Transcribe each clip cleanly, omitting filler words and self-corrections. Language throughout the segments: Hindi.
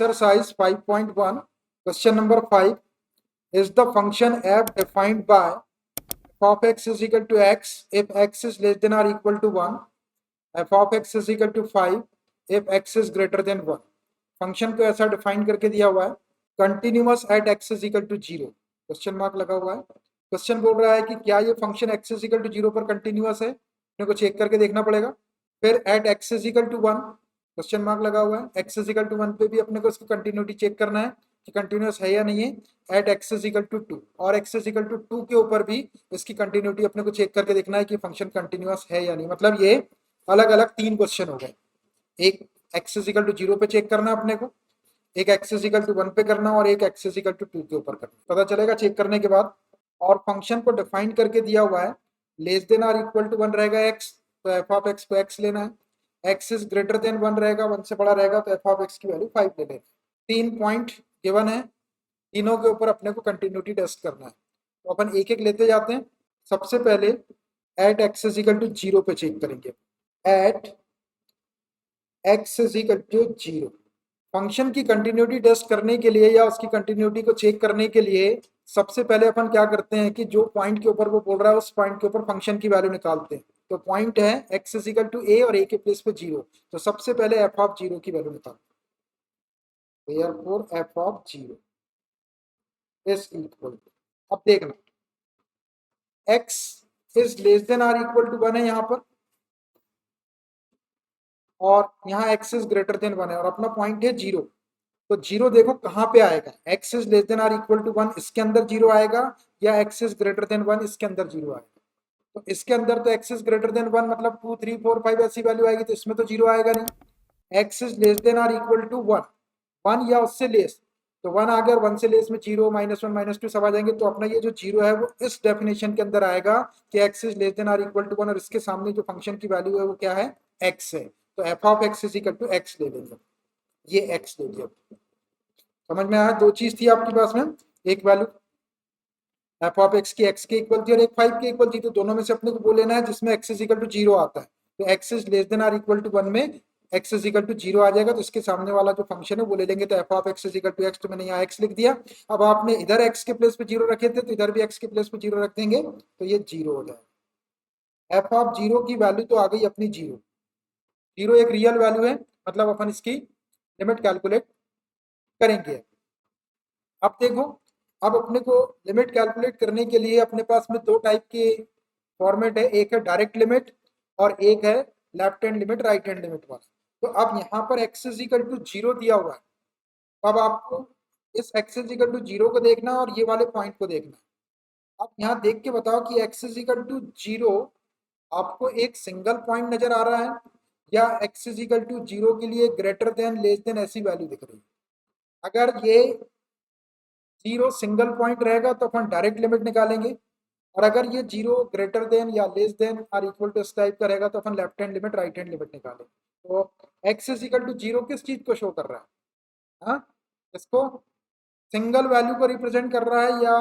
Exercise 5.1, question number 5 is the function f defined by f of x is equal to x if x is less than or equal to 1, f of x is equal to 5 if x is greater than 1. Function को ऐसा डिफाइन करके दिया हुआ है, continuous at x is equal to 0, question mark लगा हुआ है. क्वेश्चन बोल रहा है कि क्या ये function x is equal to 0 पर कंटिन्यूअस है, अपने को चेक करके देखना पड़ेगा. फिर at x is equal to 1, question mark लगा हुआ है. एक्स इज इक्वल टू 1 पे भी अपने को इसकी कंटिन्यूटी चेक करना है कि कंटिन्यूअस है या नहीं है. At x is equal to 2 और एक्स इज इक्वल टू 2 के ऊपर भी इसकी कंटिन्यूटी अपने को चेक करके देखना है कि फंक्शन कंटिन्यूअस है या नहीं. मतलब ये अलग अलग 3 क्वेश्चन हो गए. एक एक्स इज इक्वल टू 0 पे चेक करना अपने को, एक एक्स इज इक्वल टू 1 पे करना और एक एक्स इज इक्वल टू 2 के ऊपर करना. पता चलेगा चेक करने के बाद. और फंक्शन को डिफाइन करके दिया हुआ है, लेस देन और इक्वल टू 1 रहेगा एक्स, तो एफ ऑफ एक्स को एक्स लेना है. एक्स इज ग्रेटर देन 1 रहेगा, 1 से बड़ा रहेगा, तो एफ ऑफ एक्स की वैल्यू 5 ले लेना. 3 पॉइंट गिवन है, तीनों के ऊपर अपने को कंटिन्यूटी टेस्ट करना है. तो अपन एक एक लेते जाते हैं. सबसे पहले at x is equal to 0 पे चेक करेंगे. At x is equal to 0 function की कंटिन्यूटी टेस्ट करने के लिए या उसकी कंटिन्यूटी को चेक करने के लिए सबसे पहले अपन क्या करते हैं कि जो पॉइंट के ऊपर वो बोल रहा है उस पॉइंट के ऊपर फंक्शन की वैल्यू निकालते हैं. तो पॉइंट है एक्स इज इक्वल टू ए और ए के प्लेस पे 0, तो सबसे पहले एफ ऑफ 0 की वैल्यू निकालते हैं. Therefore f of 0 is equal to, अब देखना x is less than or equal to 1 है यहाँ पर, और यहाँ एक्स इज ग्रेटर देन 1 है और अपना पॉइंट है 0. तो 0 देखो कहाँ पे आएगा, x is less than or equal to 1 इसके अंदर 0 आएगा या एक्स इज ग्रेटर देन 1 इसके अंदर 0 आएगा. तो इसके अंदर तो एक्स इज ग्रेटर देन 1 मतलब 2 3 4 5 ऐसी वैल्यू आएगी, तो इसमें तो 0 आएगा नहीं. X is less than or equal to 1, 1 या उससे लेस, तो 1 आ गया, 1 से लेस में 0 -1 -2 सब आ जाएंगे. तो अपना ये जो 0 है वो इस डेफिनेशन के अंदर आएगा कि x is less than or equal to 1 और इसके सामने जो फंक्शन की वैल्यू है वो क्या है, एक्स है. तो f of x is equal to x ले लेंगे, ये एक्स ले लिया. समझ में आया. 2 चीज थी आपके पास में, एक वैल्यू एफ ऑफ एक्स की एक्स के इक्वल थी और एक 5 के इक्वल थी. तो दोनों में से अपने को वो लेना है जिसमें एक्स इज इक्वल टू 0 आता है. तो x is less than or equal to 1 में एक्स इज इक्वल टू 0 आ जाएगा, तो इसके सामने वाला जो फंक्शन है वो ले लेंगे. तो f of x is equal to x, तो मैंने यहाँ एक्स लिख दिया. अब आपने इधर एक्स के प्लेस पे 0 रखे थे तो इधर भी एक्स के प्लेस पे 0 रख देंगे, तो ये 0 हो जाएगा. एफ ऑफ 0 की वैल्यू तो आ गई अपनी 0. 0 एक रियल वैल्यू है, मतलब अपन इसकी लिमिट कैलकुलेट करेंगे. अब देखो, अब अपने को लिमिट कैलकुलेट करने के लिए अपने पास में 2 टाइप के फॉर्मेट है, एक है डायरेक्ट लिमिट और एक है left hand limit right hand limit वाला. तो अब यहाँ पर एक्स इज इक्वल टू 0 दिया हुआ है, तो अब आपको इस एक्स इज इक्वल टू 0 को देखना और ये वाले पॉइंट को देखना. अब यहाँ देख के बताओ कि एक्स इज इक्वल टू 0 आपको एक सिंगल पॉइंट नजर आ रहा है या एक्स इज इक्वल टू 0 के लिए ग्रेटर देन लेस देन ऐसी वैल्यू दिख रही है. अगर ये 0 सिंगल पॉइंट रहेगा तो अपन डायरेक्ट लिमिट निकालेंगे, और अगर ये 0 ग्रेटर देन या लेस देन और इक्वल टू इस टाइप का रहेगा तो अपन left hand limit right hand limit निकालेंगे. तो एक्स इज इक्वल टू 0 किस चीज को शो कर रहा है, हाँ, इसको सिंगल वैल्यू को रिप्रेजेंट कर रहा है या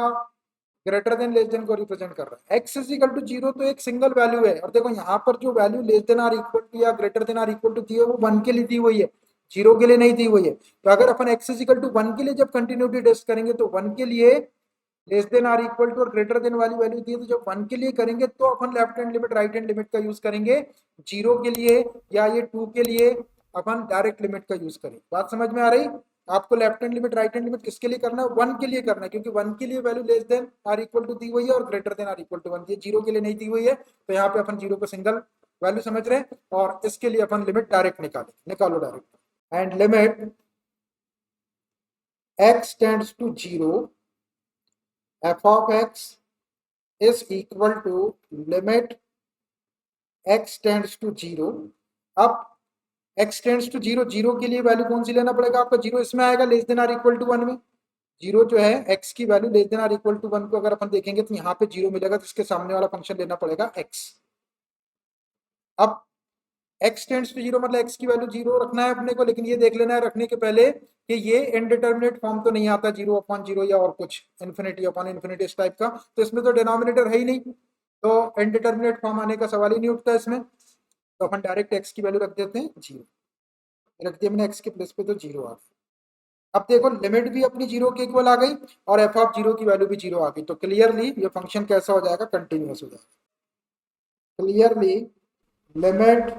ग्रेटर देन लेस देन को रिप्रेजेंट कर रहा है. एक्स इज इक्वल टू 0 तो एक सिंगल वैल्यू है, और देखो यहाँ पर जो value less than or equal to या greater than or equal to दी है वो 1 के लिए दी हुई है, 0 के लिए नहीं दी हुई है. तो अगर अपन एक्स इज इक्वल टू 1 के लिए जब कंटिन्यूटी टेस्ट करेंगे तो 1 के लिए less than or equal to और ग्रेटर देन वाली वैल्यू दी है, तो जब 1 के लिए करेंगे तो अपन left hand limit right hand limit का यूज करेंगे. 0 के लिए या ये 2 के लिए अपन डायरेक्ट लिमिट का यूज करेंगे. बात समझ में आ रही. आपको left hand limit right hand limit किसके लिए करना है, 1 के लिए करना है, क्योंकि 1 के लिए value less than or equal to दी हुई है और greater than or equal to 1, ये 0 के लिए नहीं दी हुई है. तो यहाँ पे अपन 0 को सिंगल वैल्यू समझ रहे हैं और इसके लिए अपन लिमिट डायरेक्ट निकालो direct. And limit x tends to 0 f of x is equal to limit x tends to 0. अब x tends to 0, 0 के लिए वैल्यू कौन सी लेना पड़ेगा आपका, 0 इसमें आएगा less than or equal to 1 में. 0 जो है x की value less than or equal to 1 को अगर अपन देखेंगे तो यहाँ पे 0 मिलेगा, तो इसके सामने वाला फंक्शन लेना पड़ेगा x. अब x टेंड्स टू 0 मतलब x की वैल्यू 0 रखना है अपने को, लेकिन ये देख लेना है रखने के पहले कि ये इनडिटर्मिनेट फॉर्म तो नहीं आता 0 अपॉन 0 या और कुछ इन्फिनिटी अपॉन इन्फिनिटी इस टाइप का, तो इसमें तो डिनोमिनेटर है ही नहीं, तो इनडिटर्मिनेट फॉर्म आने का सवाल ही नहीं उठता इसमें. तो अपन डायरेक्ट x की वैल्यू रख देते हैं 0, रख दिया मैंने x के प्लेस पे तो 0 आ गया. अब देखो लिमिट भी अपनी जीरो के इक्वल आ गई और एफ ऑफ जीरो की वैल्यू भी जीरो आ गई, तो क्लियरली ये फंक्शन कैसा हो जाएगा, कंटिन्यूअस हो जाएगा। Clearly limit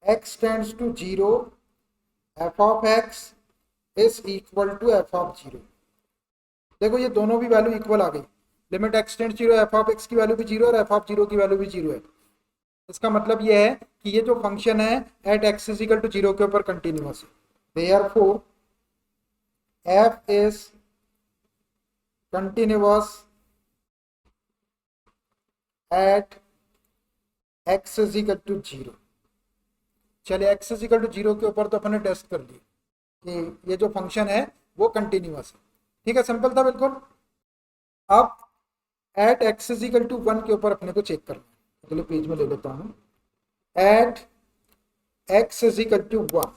x tends to zero f of x is equal to f of zero. देखो ये दोनों भी वैल्यू इक्वल आ गई, limit x tends zero, f of x की वैल्यू भी जीरो और एफ ऑफ जीरो की वैल्यू भी जीरो है। इसका मतलब ये है कि ये जो फंक्शन है at x is equal to zero के ऊपर कंटिन्यूअस है। Therefore f is continuous at x is equal to zero. चलिए x is equal to zero के ऊपर तो अपने टेस्ट कर लिए कि ये जो फंक्शन है वो कंटिन्यूअस है। ठीक है, सिंपल था बिल्कुल। अब at x is equal to one के ऊपर अपने को चेक करना है, अगले पेज में ले लेता हूँ। At x is equal to one,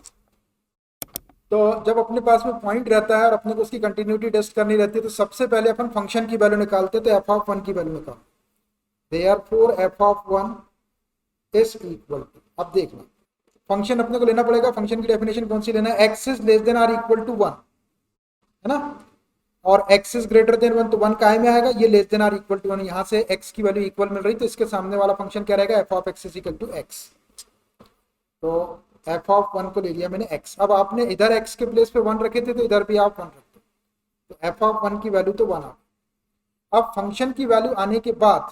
तो जब अपने पास में पॉइंट रहता है और अपने को उसकी कंटिन्यूटी टेस्ट करनी रहती है तो सबसे पहले अपन फंक्शन की वैल्यू निकालते हैं, तो एफ ऑफ वन की वैल्यू निकाल। Therefore f of one is equal to, अब देखना फंक्शन अपने को लेना पड़ेगा, फंक्शन की डेफिनेशन कौन सी लेना है, x is less than or equal to one, है ना, और x is greater than one, तो वन काय में आएगा, ये less than or equal to one, यहाँ से एक्स की वैल्यू इक्वल मिल रही, तो इसके सामने वाला फंक्शन क्या रहेगा, f of x is equal to x. तो एफ ऑफ वन को ले लिया मैंने एक्स, अब आपने इधर एक्स के प्लेस पे वन रखे थे तो इधर भी आप वन रखते, तो एफ ऑफ वन की वैल्यू तो वन आ गई। अब फंक्शन की वैल्यू आने के बाद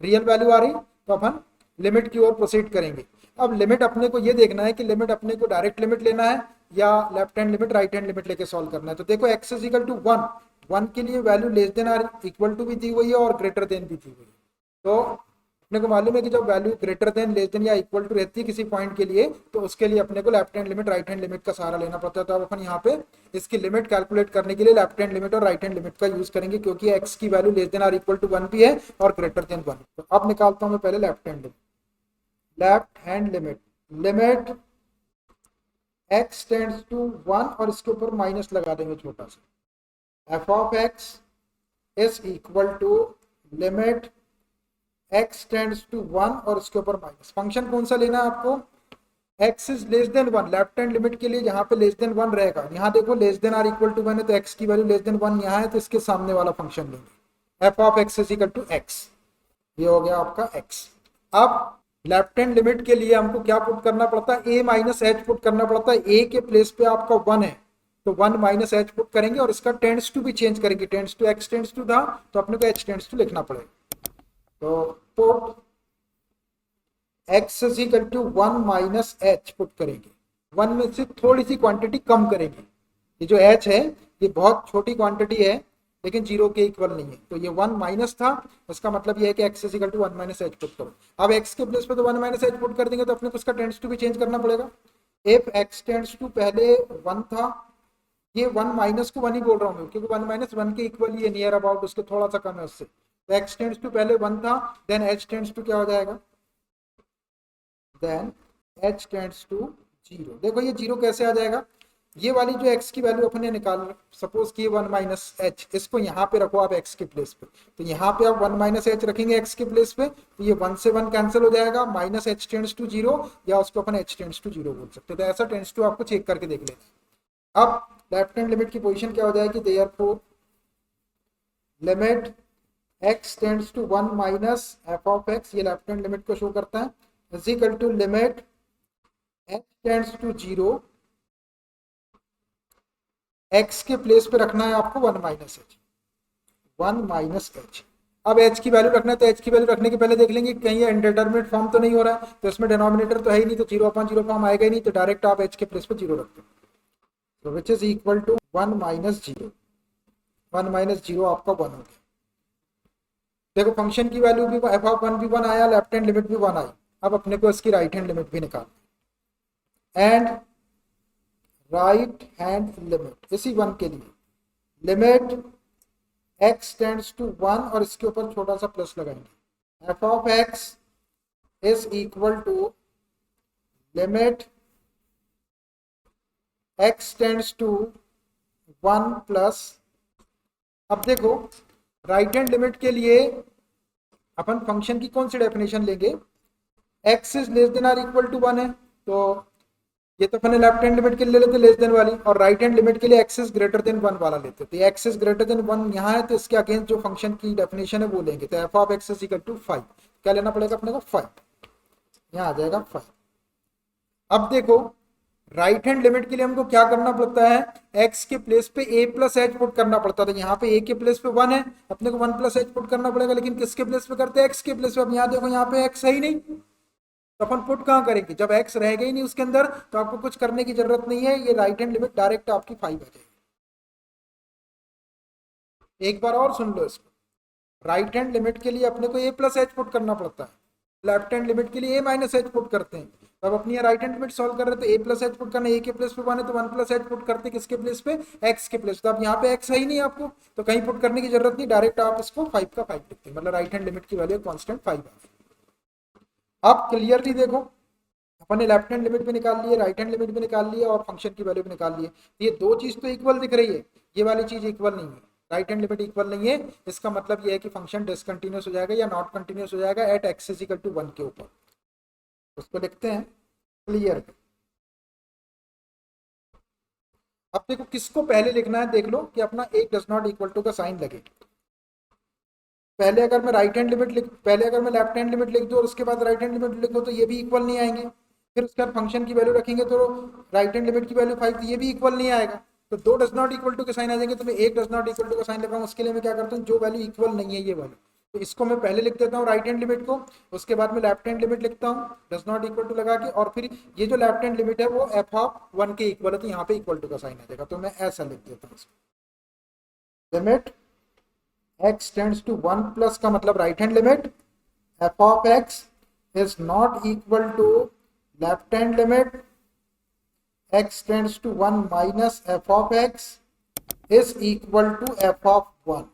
रियल वैल्यू आ रही तो अपन लिमिट की ओर प्रोसीड करेंगे। अब लिमिट अपने को ये देखना है कि लिमिट अपने को डायरेक्ट लिमिट लेना है या left hand limit right hand limit लेके सॉल्व करना है। तो देखो x is equal to one, one के लिए value less than or equal to भी दी हुई है और ग्रेटर देन भी दी हुई है। तो अपने को मालूम है कि जब value greater than, less then या इक्वल टू रहती है किसी पॉइंट के लिए, तो उसके लिए अपने को left hand limit right hand limit का सहारा लेना पड़ता है। तो अब अपन यहाँ पे इसकी लिमिट कैलकुलेट करने के लिए लेफ्ट हैंड लिमिट और राइट हैंड लिमिट का यूज करेंगे, क्योंकि एक्स की value less than or equal to one भी है और ग्रेटर देन वन। तो अब निकालता हूँ मैं पहले left hand limit. Left hand limit, limit x tends to one और इसके ऊपर माइनस लगा देंगे छोटा सा, f of x is equal to limit x tends to one और इसके ऊपर माइनस। फंक्शन कौन सा लेना है आपको, x is less then one, left hand limit के लिए यहाँ पे लेस देन वन रहेगा, यहाँ देखो less than or equal to one है तो x की वैल्यू लेस देन वन यहाँ है, तो इसके सामने वाला फंक्शन लेंगे, f of x is equal to x, ये हो गया आपका x। अब लेफ्ट हैंड लिमिट के लिए हमको क्या पुट करना पड़ता है, a माइनस एच पुट करना पड़ता है। a के प्लेस पे आपका वन है तो वन माइनस एच पुट करेंगे और इसका टेंड्स टू भी चेंज करेंगे, tends to x tends to था तो अपने को h टेंड्स टू लिखना पड़ेगा। तो put x is equal to one minus h put करेंगे, वन में से थोड़ी सी क्वांटिटी कम करेंगे, ये जो h है ये बहुत छोटी क्वांटिटी है लेकिन जीरो के इक्वल नहीं है, तो ये वन माइनस था, इसका मतलब ये है कि x is equal to one minus h put करो। अब x के प्लेस पे तो वन माइनस एच पुट कर देंगे तो अपने को उसका टेंड्स टू भी चेंज करना पड़ेगा। इफ x टेंड्स टू पहले वन था, ये वन माइनस को वन ही बोल रहा हूँ क्योंकि वन माइनस वन के इक्वल ही है, नियर अबाउट उसके थोड़ा सा कम है उससे, तो x टेंड्स टू पहले वन था, देन h टेंड्स टू क्या हो जाएगा, then h tends to zero. देखो ये जीरो कैसे आ जाएगा, ये वाली जो x की वैल्यू अपने निकाल, सपोज कि वन माइनस एच, इसको यहाँ पे रखो आप x के प्लेस पे, तो यहाँ पे आप वन माइनस एच रखेंगे x के प्लेस पे, तो ये वन से वन कैंसिल हो जाएगा, minus h tends to zero या उसको अपन h टेंड्स टू जीरो बोल सकते हैं। तो ऐसा टेंड्स टू आपको चेक करके देख लेना। अब लेफ्ट हैंड लिमिट की पोजीशन क्या हो जाएगी, therefore limit x tends to one minus f of x, ये लेफ्ट हैंड लिमिट को शो करता है, is equal to limit x tends to zero, x के प्लेस पे रखना है आपको one minus h, one minus h. अब h की वैल्यू रखना है तो h की वैल्यू रखने के पहले देख लेंगे कहीं ये इनडिटरमिनेट फॉर्म तो नहीं हो रहा है, तो इसमें डिनोमिनेटर तो है ही नहीं, तो जीरो अपॉन जीरो फॉर्म आएगा ही नहीं, तो डायरेक्ट आप h के प्लेस पे जीरो रखते हैं, तो which is equal to one minus zero, one minus zero आपका वन हो गया। देखो फंक्शन की वैल्यू भी एफ ऑफ वन भी वन आया, लेफ्ट हैंड लिमिट भी वन आई, अब अपने को इसकी राइट हैंड लिमिट भी निकालना, एंड राइट हैंड लिमिट इसी वन के लिए, limit x tends to one और इसके ऊपर छोटा सा प्लस लगाएंगे, f of x is equal to limit x tends to one plus. अब देखो राइट हैंड लिमिट के लिए अपन फंक्शन की कौन सी डेफिनेशन लेंगे, x is less than or equal to one है, तो ये तो अपने लेफ्ट हैंड लिमिट के लिए ले लेते लेस देन वाली, और राइट हैंड लिमिट के लिए एक्स इज ग्रेटर देन 1 वाला लेते। तो एक्स इज ग्रेटर देन 1 यहाँ है, तो इसके अगेंस्ट जो फंक्शन की डेफिनेशन है वो लेंगे। तो f of x is equal to 5, क्या लेना पड़ेगा अपने को 5, यहाँ आ जाएगा 5। अब देखो राइट हैंड लिमिट के लिए हमको क्या करना पड़ता है, x के प्लेस पे a प्लस एच पुट करना पड़ता था। यहाँ पे a के प्लेस पे 1 है, अपने को 1 प्लस एच पुट करना पड़ेगा, लेकिन किसके प्लेस पे करते हैं, x के प्लेस पे। अब यहाँ देखो यहाँ पे x है ही नहीं, तो अपन पुट कहाँ करेंगे, जब x रहेगा ही नहीं उसके अंदर तो आपको कुछ करने की जरूरत नहीं है, ये राइट हैंड लिमिट डायरेक्ट आपकी 5 आ जाएगी। एक बार और सुन लो इसको, राइट हैंड लिमिट के लिए अपने को a प्लस एच पुट करना पड़ता है, लेफ्ट हैंड लिमिट के लिए a माइनस एच पुट करते हैं। तब अपनी राइट हैंड लिमिट सॉल्व कर रहे थे, a प्लस एच पुट करना, a के प्लेस पे 1 है तो 1 प्लस एच पुट करते किसके प्लेस पे, x के प्लेस। तो अब यहाँ पे x है ही नहीं आपको, तो कहीं पुट करने की जरूरत नहीं, डायरेक्ट आप इसको 5 का 5 लिखते हैं, मतलब राइट हैंड लिमिट की वैल्यू कांस्टेंट 5 है। अब क्लियरली देखो अपन ने लेफ्ट हैंड लिमिट भी निकाल लिए, राइट हैंड लिमिट भी निकाल लिए, और फंक्शन की वैल्यू भी निकाल लिए। ये दो चीज तो इक्वल दिख रही है, ये वाली चीज इक्वल नहीं है, राइट हैंड लिमिट इक्वल नहीं है। इसका मतलब ये है कि फंक्शन डिसकंटिन्यूअस हो जाएगा या नॉट कंटिन्यूअस हो जाएगा at x is equal to 1 के ऊपर। उसको लिखते हैं क्लियर। अब देखो किसको पहले लिखना है, देख लो कि अपना एक डज नॉट इक्वल टू का साइन लगे। पहले अगर मैं राइट हैंड लिमिट लिख, पहले अगर मैं लेफ्ट हैंड लिमिट लिख दूं और उसके बाद राइट हैंड लिमिट लिखो तो ये भी इक्वल नहीं आएंगे। फिर उसके बाद फंक्शन की वैल्यू रखेंगे तो राइट हैंड लिमिट की वैल्यू 5, तो ये भी इक्वल नहीं आएगा। तो दो डज नॉट इक्वल टू के साइन आ जाएंगे, तो मैं एक डज नॉट इक्वल टू का साइन लगा हूं, उसके लिए मैं क्या करता हूँ, जो वैल्यू इक्वल नहीं है ये वैल्यू, तो इसको मैं पहले लिख देता हूँ राइट हैंड लिमिट को, उसके बाद में लेफ्ट हैंड लिमिट लिखता हूँ डज नॉट इक्वल टू लगा के, और फिर ये जो लेफ्ट हैंड लिमिट है वो एफ ऑफ 1 के इक्वल है, तो यहाँ पे इक्वल टू का साइन आ जाएगा। तो मैं ऐसा लिख देता हूँ, limit x tends to 1 plus का मतलब right hand limit, f of x is not equal to left hand limit x tends to 1 minus f of x is equal to f of 1।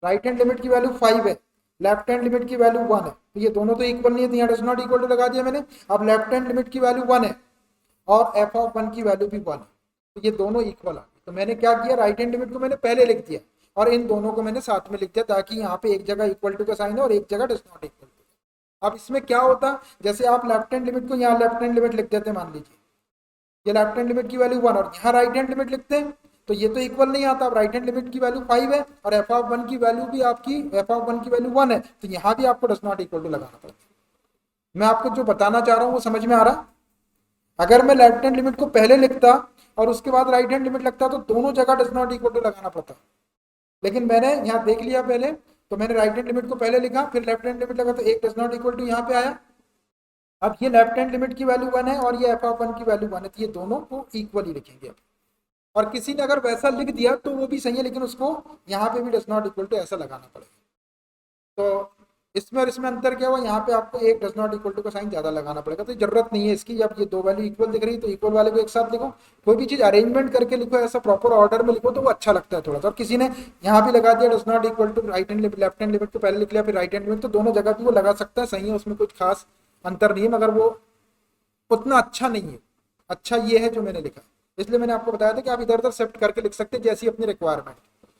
Right hand limit की वैल्यू 5 है, लेफ्ट हैंड लिमिट की वैल्यू 1 है, तो ये दोनों तो इक्वल नहीं है, तो यहाँ डज नॉट इक्वल टू लगा दिया मैंने। अब लेफ्ट हैंड लिमिट की वैल्यू 1 है और f of 1 की वैल्यू भी 1 है, तो ये दोनों इक्वल आ गए। तो मैंने क्या किया, राइट हैंड लिमिट को मैंने पहले लिख दिया और इन दोनों को मैंने साथ में लिख दिया, ताकि यहाँ पे एक जगह इक्वल टू का साइन है और एक जगह डज नॉट इक्वल टू। अब इसमें क्या होता, जैसे आप लेफ्ट हैंड लिमिट को यहाँ लेफ्ट हैंड लिमिट लिख देते, मान लीजिए ये लेफ्ट हैंड लिमिट की वैल्यू 1 और यहाँ राइट हैंड लिमिट लिखते हैं, तो ये तो इक्वल नहीं आता। अब राइट हैंड लिमिट की वैल्यू 5 है और एफ ऑफ 1 की वैल्यू भी आपकी, एफ ऑफ 1 की वैल्यू 1 है, तो यहाँ भी आपको डज नॉट इक्वल टू लगाना पड़ता है। मैं आपको जो बताना चाह रहा हूँ वो समझ में आ रहा। अगर मैं लेफ्ट हैंड लिमिट को पहले लिखता और उसके बाद राइट हैंड लिमिट लगता तो दोनों जगह डज नॉट इक्वल टू लगाना पड़ता, लेकिन मैंने यहाँ देख लिया पहले, तो मैंने राइट हैंड लिमिट को पहले लिखा फिर लेफ्ट हैंड लिमिट लगा, तो एक डज नॉट इक्वल टू यहाँ पे आया। अब ये लेफ्ट हैंड लिमिट की वैल्यू 1 है और ये एफ ऑफ 1 की वैल्यू 1 है, तो ये दोनों को इक्वल ही लिखेंगे। और किसी ने अगर वैसा लिख दिया तो वो भी सही है, लेकिन उसको यहाँ पे भी डज नॉट इक्वल टू ऐसा लगाना पड़ेगा। तो इसमें और इसमें अंतर क्या हुआ, यहाँ पे आपको एक डज नॉट इक्वल टू का साइन ज्यादा लगाना पड़ेगा, तो जरूरत नहीं है इसकी। जब ये दो वैल्यू इक्वल दिख रही है तो इक्वल वाले को एक साथ लिखो, कोई भी चीज अरेंजमेंट करके लिखो, ऐसा प्रॉपर ऑर्डर में लिखो तो वो अच्छा लगता है थोड़ा सा। और किसी ने यहाँ भी लगा दिया does not equal to right hand limit, left hand limit को पहले लिख लिया फिर राइट हैंड लिमिट, तो दोनों जगह भी वो लगा सकता है, सही है, उसमें कुछ खास अंतर नहीं है, मगर वो उतना अच्छा नहीं है। अच्छा ये है जो मैंने लिखा, इसलिए मैंने आपको बताया था कि आप इधर उधर शिफ्ट करके लिख सकते हैं जैसी अपनी रिक्वायरमेंट,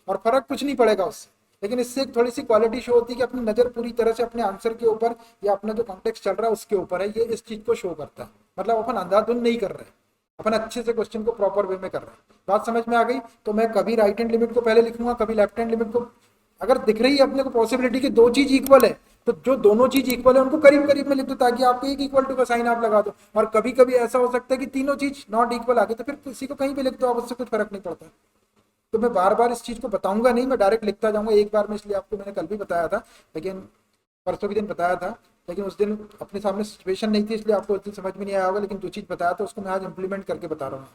और फर्क कुछ नहीं पड़ेगा उससे। लेकिन इससे एक थोड़ी सी क्वालिटी शो होती है कि अपनी नजर पूरी तरह से अपने आंसर के ऊपर या अपना जो कॉन्टेक्स्ट चल रहा है उसके ऊपर है, ये इस चीज को शो करता है। मतलब अपन अंधाधुंध नहीं कर रहे, अपन अच्छे से क्वेश्चन को प्रॉपर वे में कर रहे हैं। बात समझ में आ गई। तो मैं कभी राइट हैंड लिमिट को पहले लिखूंगा, कभी लेफ्ट हैंड लिमिट को। अगर दिख रही है अपने को पॉसिबिलिटी कि दो चीज इक्वल है, तो जो दोनों चीज इक्वल है उनको करीब करीब में लिख दो, ताकि आपको एक इक्वल टू का साइन आप लगा दो। और कभी कभी ऐसा हो सकता है कि तीनों चीज नॉट इक्वल आ गई, तो फिर किसी को कहीं भी लिख दो आप, उससे कुछ फर्क नहीं पड़ता। तो मैं बार बार इस चीज को बताऊंगा नहीं, मैं डायरेक्ट लिखता जाऊंगा एक बार में, इसलिए आपको मैंने कल भी बताया था, लेकिन परसों के दिन बताया था, लेकिन उस दिन अपने सामने सिचुएशन नहीं थी, इसलिए आपको उस दिन समझ में नहीं आया होगा। लेकिन जो चीज बताया था उसको मैं आज इंप्लीमेंट करके बता रहा हूँ,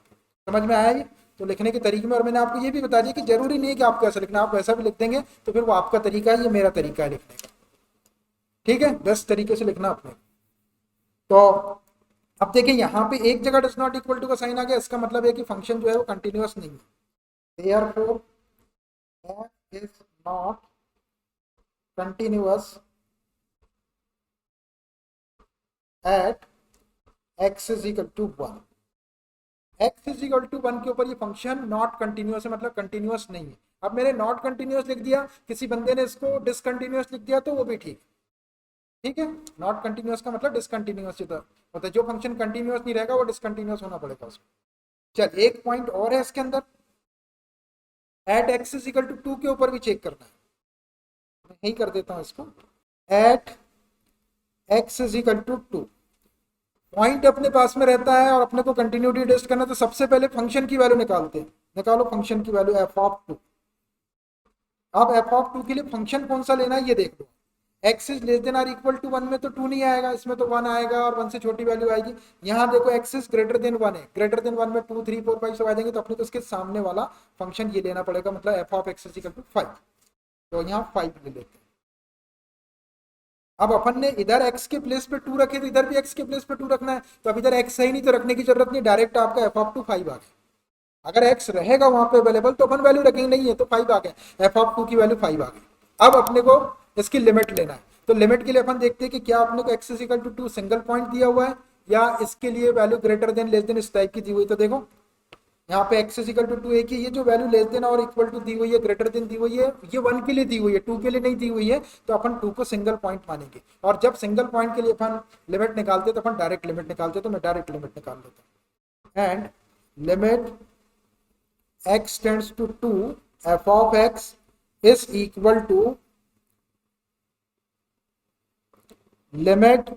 समझ में आया ये। तो लिखने के तरीके में, और मैंने आपको ये भी बता दिया कि जरूरी नहीं है कि आपको ऐसा लिखना, आप वैसा भी लिख देंगे तो फिर वो आपका तरीका है, ये मेरा तरीका है लिखने का। ठीक है, बेस्ट तरीके से लिखना अपने। तो अब देखिए यहाँ पे एक जगह डज नॉट इक्वल टू का साइन आ गया, इसका मतलब है कि फंक्शन जो है वो कंटिन्यूअस नहीं है। Therefore, f is not continuous at x is equal to 1। x is equal to 1 के ऊपर ये फंक्शन नॉट कंटिन्यूअस है, मतलब कंटिन्यूअस नहीं है। अब मैंने नॉट कंटिन्यूअस लिख दिया, किसी बंदे ने इसको डिसकंटिन्यूअस लिख दिया तो वो भी ठीक। ठीक है, नॉट कंटिन्यूअस का मतलब डिसकंटिन्यूअस होता है, जो फंक्शन कंटिन्यूअस नहीं रहेगा वो डिसकंटिन्यूअस होना पड़ेगा उसको। चल एक पॉइंट और है इसके अंदर, at x is equal to 2 के ऊपर भी चेक करना है, मैं यही कर देता हूं इसको, at x is equal to 2, point अपने पास में रहता है और अपने को कंटिन्यूटी टेस्ट करना, तो सबसे पहले फंक्शन की वैल्यू निकालते हैं, निकालो फंक्शन की वैल्यू एफ ऑफ 2। अब एफ ऑफ 2 के लिए फंक्शन कौन सा लेना है ये देख लो, x is less than or equal to 1 में तो 2 नहीं आएगा, इसमें तो 1 आएगा और 1 से छोटी वैल्यू आएगी। यहाँ देखो एक्स इज ग्रेटर देन 1 है, ग्रेटर देन 1 में 2 3 4 5 सब आ जाएंगे, तो अपने को उसके सामने वाला फंक्शन ये लेना पड़ेगा, मतलब f of x is equal to 5, तो यहाँ 5 ले लेते हैं। अब अपन ने इधर x के प्लेस पे 2 रखे, तो इधर भी x के प्लेस पे 2 रखना है, तो अब इधर x है नहीं तो रखने की जरूरत नहीं, डायरेक्ट आपका एफ ऑफ 2 5 आ गया। अगर x रहेगा वहां पे अवेलेबल तो अपन वैल्यू रखेंगे, नहीं है तो 5 आ गया, एफ ऑफ 2 की वैल्यू 5 आ गई। अब अपने को इसकी लिमिट लेना है, तो लिमिट के लिए अपन देखते हैं कि क्या अपने को x is equal to 2 single point दिया हुआ है या इसके लिए value greater than less than इस टाइप की दी हुई। तो देखो यहाँ पे x इज इक्वल टू 2 एक ही, ये जो वैल्यू लेस देन और इक्वल टू दी हुई है, ग्रेटर देन दी हुई है, ये 1 के लिए दी हुई है, 2 के लिए नहीं दी हुई है, तो अपन 2 को सिंगल पॉइंट मानेंगे। और जब सिंगल पॉइंट के लिए अपन लिमिट निकालते तो अपन डायरेक्ट लिमिट निकालते, तो मैं डायरेक्ट लिमिट निकाल देता हूँ, and limit x tends to 2 f of x is equal to limit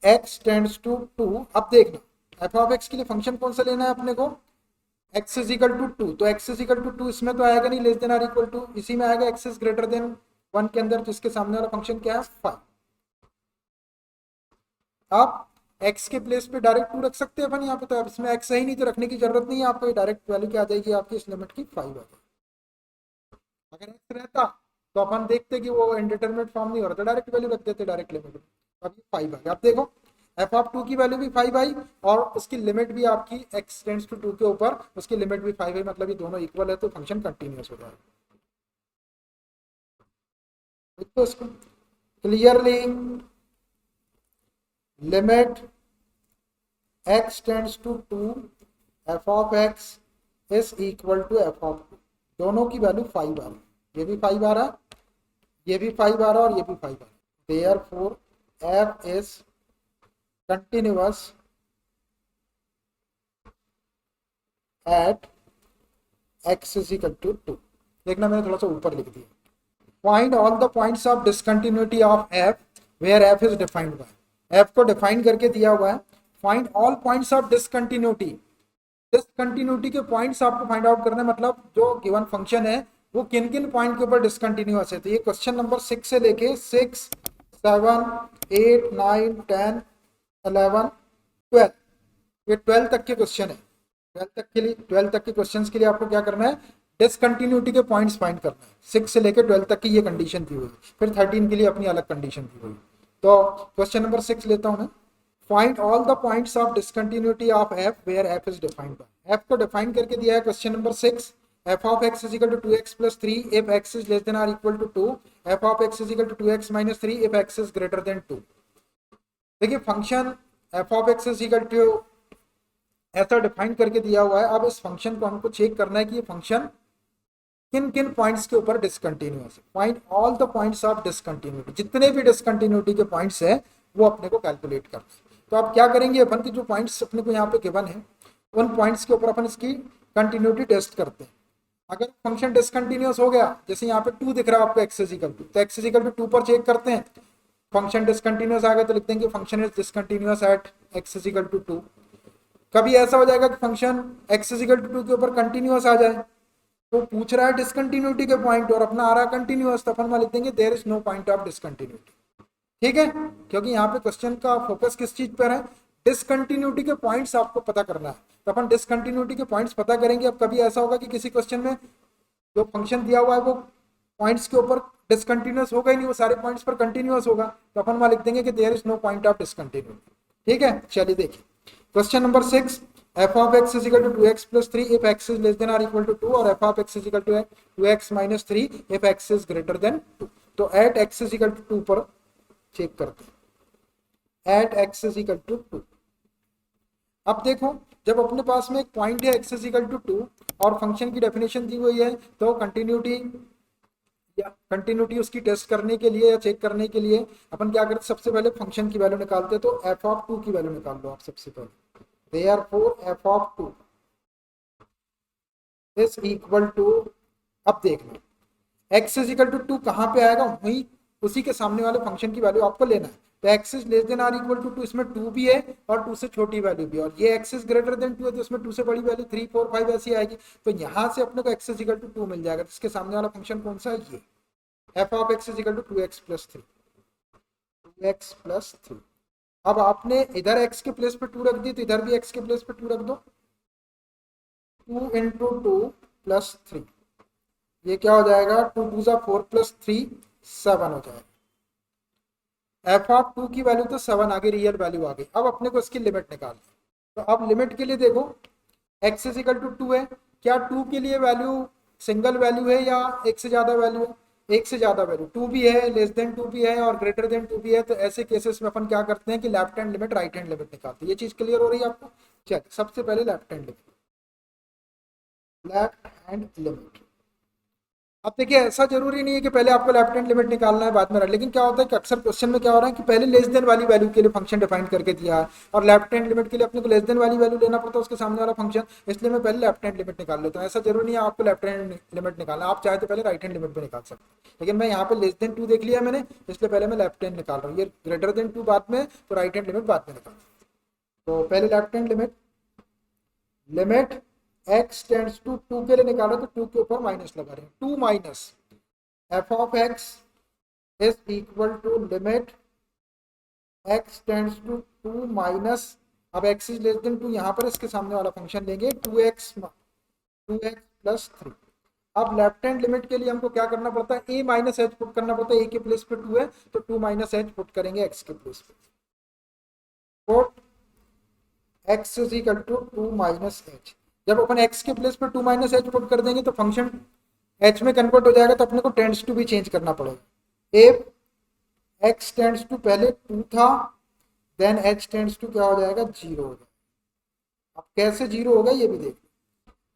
x tends to 2। अब देखना एफ ऑफ x के लिए फंक्शन कौन सा लेना है अपने को, x इज इक्वल टू 2, तो x इज इक्वल टू 2 इसमें तो आएगा नहीं, less than or equal to इसी में आएगा, x इज ग्रेटर देन 1 के अंदर, जिसके सामने वाला फंक्शन क्या है 5। आप x के प्लेस पे डायरेक्ट 2 रख सकते हैं अपन यहाँ पे, तो अब इसमें x है ही नहीं तो रखने की जरूरत नहीं है आपको, डायरेक्ट वैल्यू क्या आ जाएगी आपकी इस लिमिट की 5 आ जाएगी। अगर x रहता तो अपन देखते कि वो इंडिटरमिनेट फॉर्म नहीं हो रहा, तो डायरेक्ट वैल्यू रख देते डायरेक्ट लिमिट में, अब ये 5 आ गया। आप देखो एफ ऑफ 2 की वैल्यू भी 5 आई और उसकी लिमिट भी आपकी x टेंड्स टू 2 के ऊपर उसकी लिमिट भी 5 है, मतलब ये दोनों इक्वल है, तो फंक्शन कंटिन्यूअस हो जाएगा। तो इसको clearly limit x tends to 2 f of x is equal to f of 2, दोनों की वैल्यू 5 आ रही, ये भी 5 आ रहा, ये भी 5 आ रहा और ये भी 5 आ रहा, therefore f is continuous at x is equal to 2। देखना मैंने थोड़ा सा ऊपर लिख दिया, find all the points of discontinuity of f where f is defined by, f को डिफाइन करके दिया हुआ है, find all points of discontinuity, discontinuity के पॉइंट्स आपको फाइंड आउट करना है, मतलब जो गिवन फंक्शन है वो किन किन पॉइंट के ऊपर डिसकंटिन्यूअस है। तो ये क्वेश्चन नंबर 6 से लेके 6 7 8 9 10 11 12, ये 12 तक के क्वेश्चन है। 12 तक के लिए 12 तक के क्वेश्चंस के लिए आपको क्या करना है, डिसकंटिन्यूटी के पॉइंट्स फाइंड करना है। 6 से लेकर 12 तक की ये कंडीशन दी हुई, फिर 13 के लिए अपनी अलग कंडीशन दी हुई। तो क्वेश्चन नंबर 6 लेता हूं मैं, find all the points of discontinuity of f where f is defined by, f को डिफाइन करके दिया है question number 6, f of x is equal to 2x plus 3 if x is less than or equal to 2, f of x is equal to 2x minus 3 if x is greater than 2। देखिए function f of x is equal to ऐसा डिफाइन करके दिया हुआ है, अब इस फंक्शन को हमको चेक करना है कि ये फंक्शन किन किन पॉइंट्स के ऊपर डिसकंटिन्यूअस है। Find all the points of discontinuity, जितने भी डिसकंटिन्यूटी के पॉइंट्स है वो अपने को कैलकुलेट करना है। तो आप क्या करेंगे, अपन के जो पॉइंट्स अपने को यहाँ पे गिवन है उन पॉइंट्स के ऊपर अपन इसकी कंटिन्यूटी टेस्ट करते हैं। अगर फंक्शन डिसकंटिन्यूअस हो गया, जैसे यहाँ पे 2 दिख रहा है आपको x इज इक्वल टू, तो x इज इक्वल टू 2 पर चेक करते हैं, फंक्शन डिसकंटिन्यूअस आ गया तो लिख देंगे function is discontinuous at x is equal to 2। कभी ऐसा हो जाएगा कि function x is equal to 2 के ऊपर कंटिन्यूअस आ जाए, तो पूछ रहा है डिसकंटिन्यूटी के पॉइंट और अपना आ रहा है कंटिन्यूअस, तो अपन वहां लिख देंगे there is no point of discontinuity. ठीक है, क्योंकि यहाँ पे क्वेश्चन का फोकस किस चीज पर है, डिसकंटिन्यूटी के पॉइंट्स आपको पता करना है, तो अपन डिसकंटिन्यूटी के पॉइंट्स पता करेंगे। अब कभी ऐसा होगा कि किसी क्वेश्चन में जो फंक्शन दिया हुआ है वो पॉइंट्स के ऊपर डिसकंटिन्यूअस होगा ही नहीं, वो सारे पॉइंट्स पर कंटिन्यूअस होगा, तो अपन वहां लिख देंगे कि there is no point of discontinuity. ठीक है, चलिए देखिए question number 6, f of x is equal to 2x plus 3 if x is less than or equal to 2 और f of x is equal to 2x minus 3 if x is greater than 2। तो at x is equal to 2 पर चेक करते हैं, at x is equal to 2। अब देखो जब अपने पास में एक पॉइंट है x is equal to 2 और फंक्शन की डेफिनेशन दी हुई है, तो कंटिन्यूटी या कंटिन्यूटी उसकी टेस्ट करने के लिए या चेक करने के लिए अपन क्या करते, सबसे पहले फंक्शन की वैल्यू निकालते, तो एफ ऑफ टू की वैल्यू निकाल लो आप सबसे पहले। Therefore f of two is equal to, अब देख लो x is equal to two कहाँ पे आएगा, वही उसी के सामने वाले फंक्शन की वैल्यू आपको लेना है। तो x is less than or equal to two, इसमें टू भी है और टू से छोटी वैल्यू भी है, और ये x is greater than two है तो इसमें टू से बड़ी वैल्यू 3 4 5 ऐसी आएगी। तो यहाँ से अपने को x is equal to two मिल जाएगा, तो इसके सामने वाला फंक्शन कौन सा है, ये f of x is equal to 2x plus 3, 2x plus 3। अब आपने इधर x के प्लेस पे 2 रख दी, तो इधर भी x के प्लेस पे 2 रख दो, 2 इंटू टू प्लस 3, ये क्या हो जाएगा, 2 2 जा 4 प्लस 3 7 हो जाएगा। एफ ऑफ टू की वैल्यू तो 7 आ गई, रियल वैल्यू आ गई। अब अपने को इसकी लिमिट निकालनी, तो अब लिमिट के लिए देखो x इज इक्वल टू 2 है, क्या 2 के लिए वैल्यू सिंगल वैल्यू है या एक से ज्यादा वैल्यू है, एक से ज्यादा वैल्यू, 2 भी है, लेस देन 2 भी है और ग्रेटर देन 2 भी है। तो ऐसे केसेस में अपन क्या करते हैं कि left hand limit right hand limit निकालते हैं। ये चीज क्लियर हो रही है आपको, चलिए सबसे पहले left hand limit, left hand limit. अब देखिए ऐसा जरूरी नहीं है कि पहले आपको लेफ्ट हैंड लिमिट निकालना है बाद में, लेकिन क्या होता है कि अक्सर क्वेश्चन में क्या हो रहा है कि पहले लेस देन वाली वैल्यू के लिए फंक्शन डिफाइन करके दिया है और लेफ्ट हैंड लिमिट के लिए अपने को लेस देन वाली वैल्यू लेना पड़ता है उसके सामने वाला फंक्शन, इसलिए मैं पहले लेफ्ट हैंड लिमिट निकाल लेता हूँ। ऐसा जरूरी नहीं है आपको लेफ्ट हैंड लिमिट निकालना, आप चाहे तो पहले राइट हैंड लिमिट भी निकाल सकते हैं, लेकिन मैं यहाँ पे लेस देन 2 देख लिया मैंने, इसलिए पहले मैं लेफ्ट हैंड निकाल रहा हूँ। ये ग्रेटर देन 2 बाद में, तो राइट हैंड लिमिट बाद में निकाल। तो पहले left hand limit, limit x tends to 2 के लिए निकाला तो 2 के ऊपर माइनस लगा रहे हैं, 2 minus f of x is equal to limit x tends to 2 minus, अब x इज लेस देन 2, यहाँ पर इसके सामने वाला फंक्शन लेंगे 2x प्लस 3। अब लेफ्ट हैंड लिमिट के लिए हमको क्या करना पड़ता है, a माइनस एच पुट करना पड़ता है, a के प्लेस पे 2 है तो 2 माइनस एच पुट करेंगे x के प्लेस पे, put x is equal to 2 minus h. जब अपन x के प्लेस पे 2 माइनस एच पुट कर देंगे तो फंक्शन h में कन्वर्ट हो जाएगा, तो अपने को टेंड्स टू भी चेंज करना पड़ेगा। इफ x टेंड्स टू पहले 2 था, देन h टेंड्स टू क्या हो जाएगा, 0 हो जाएगा। अब कैसे 0 होगा ये भी देख,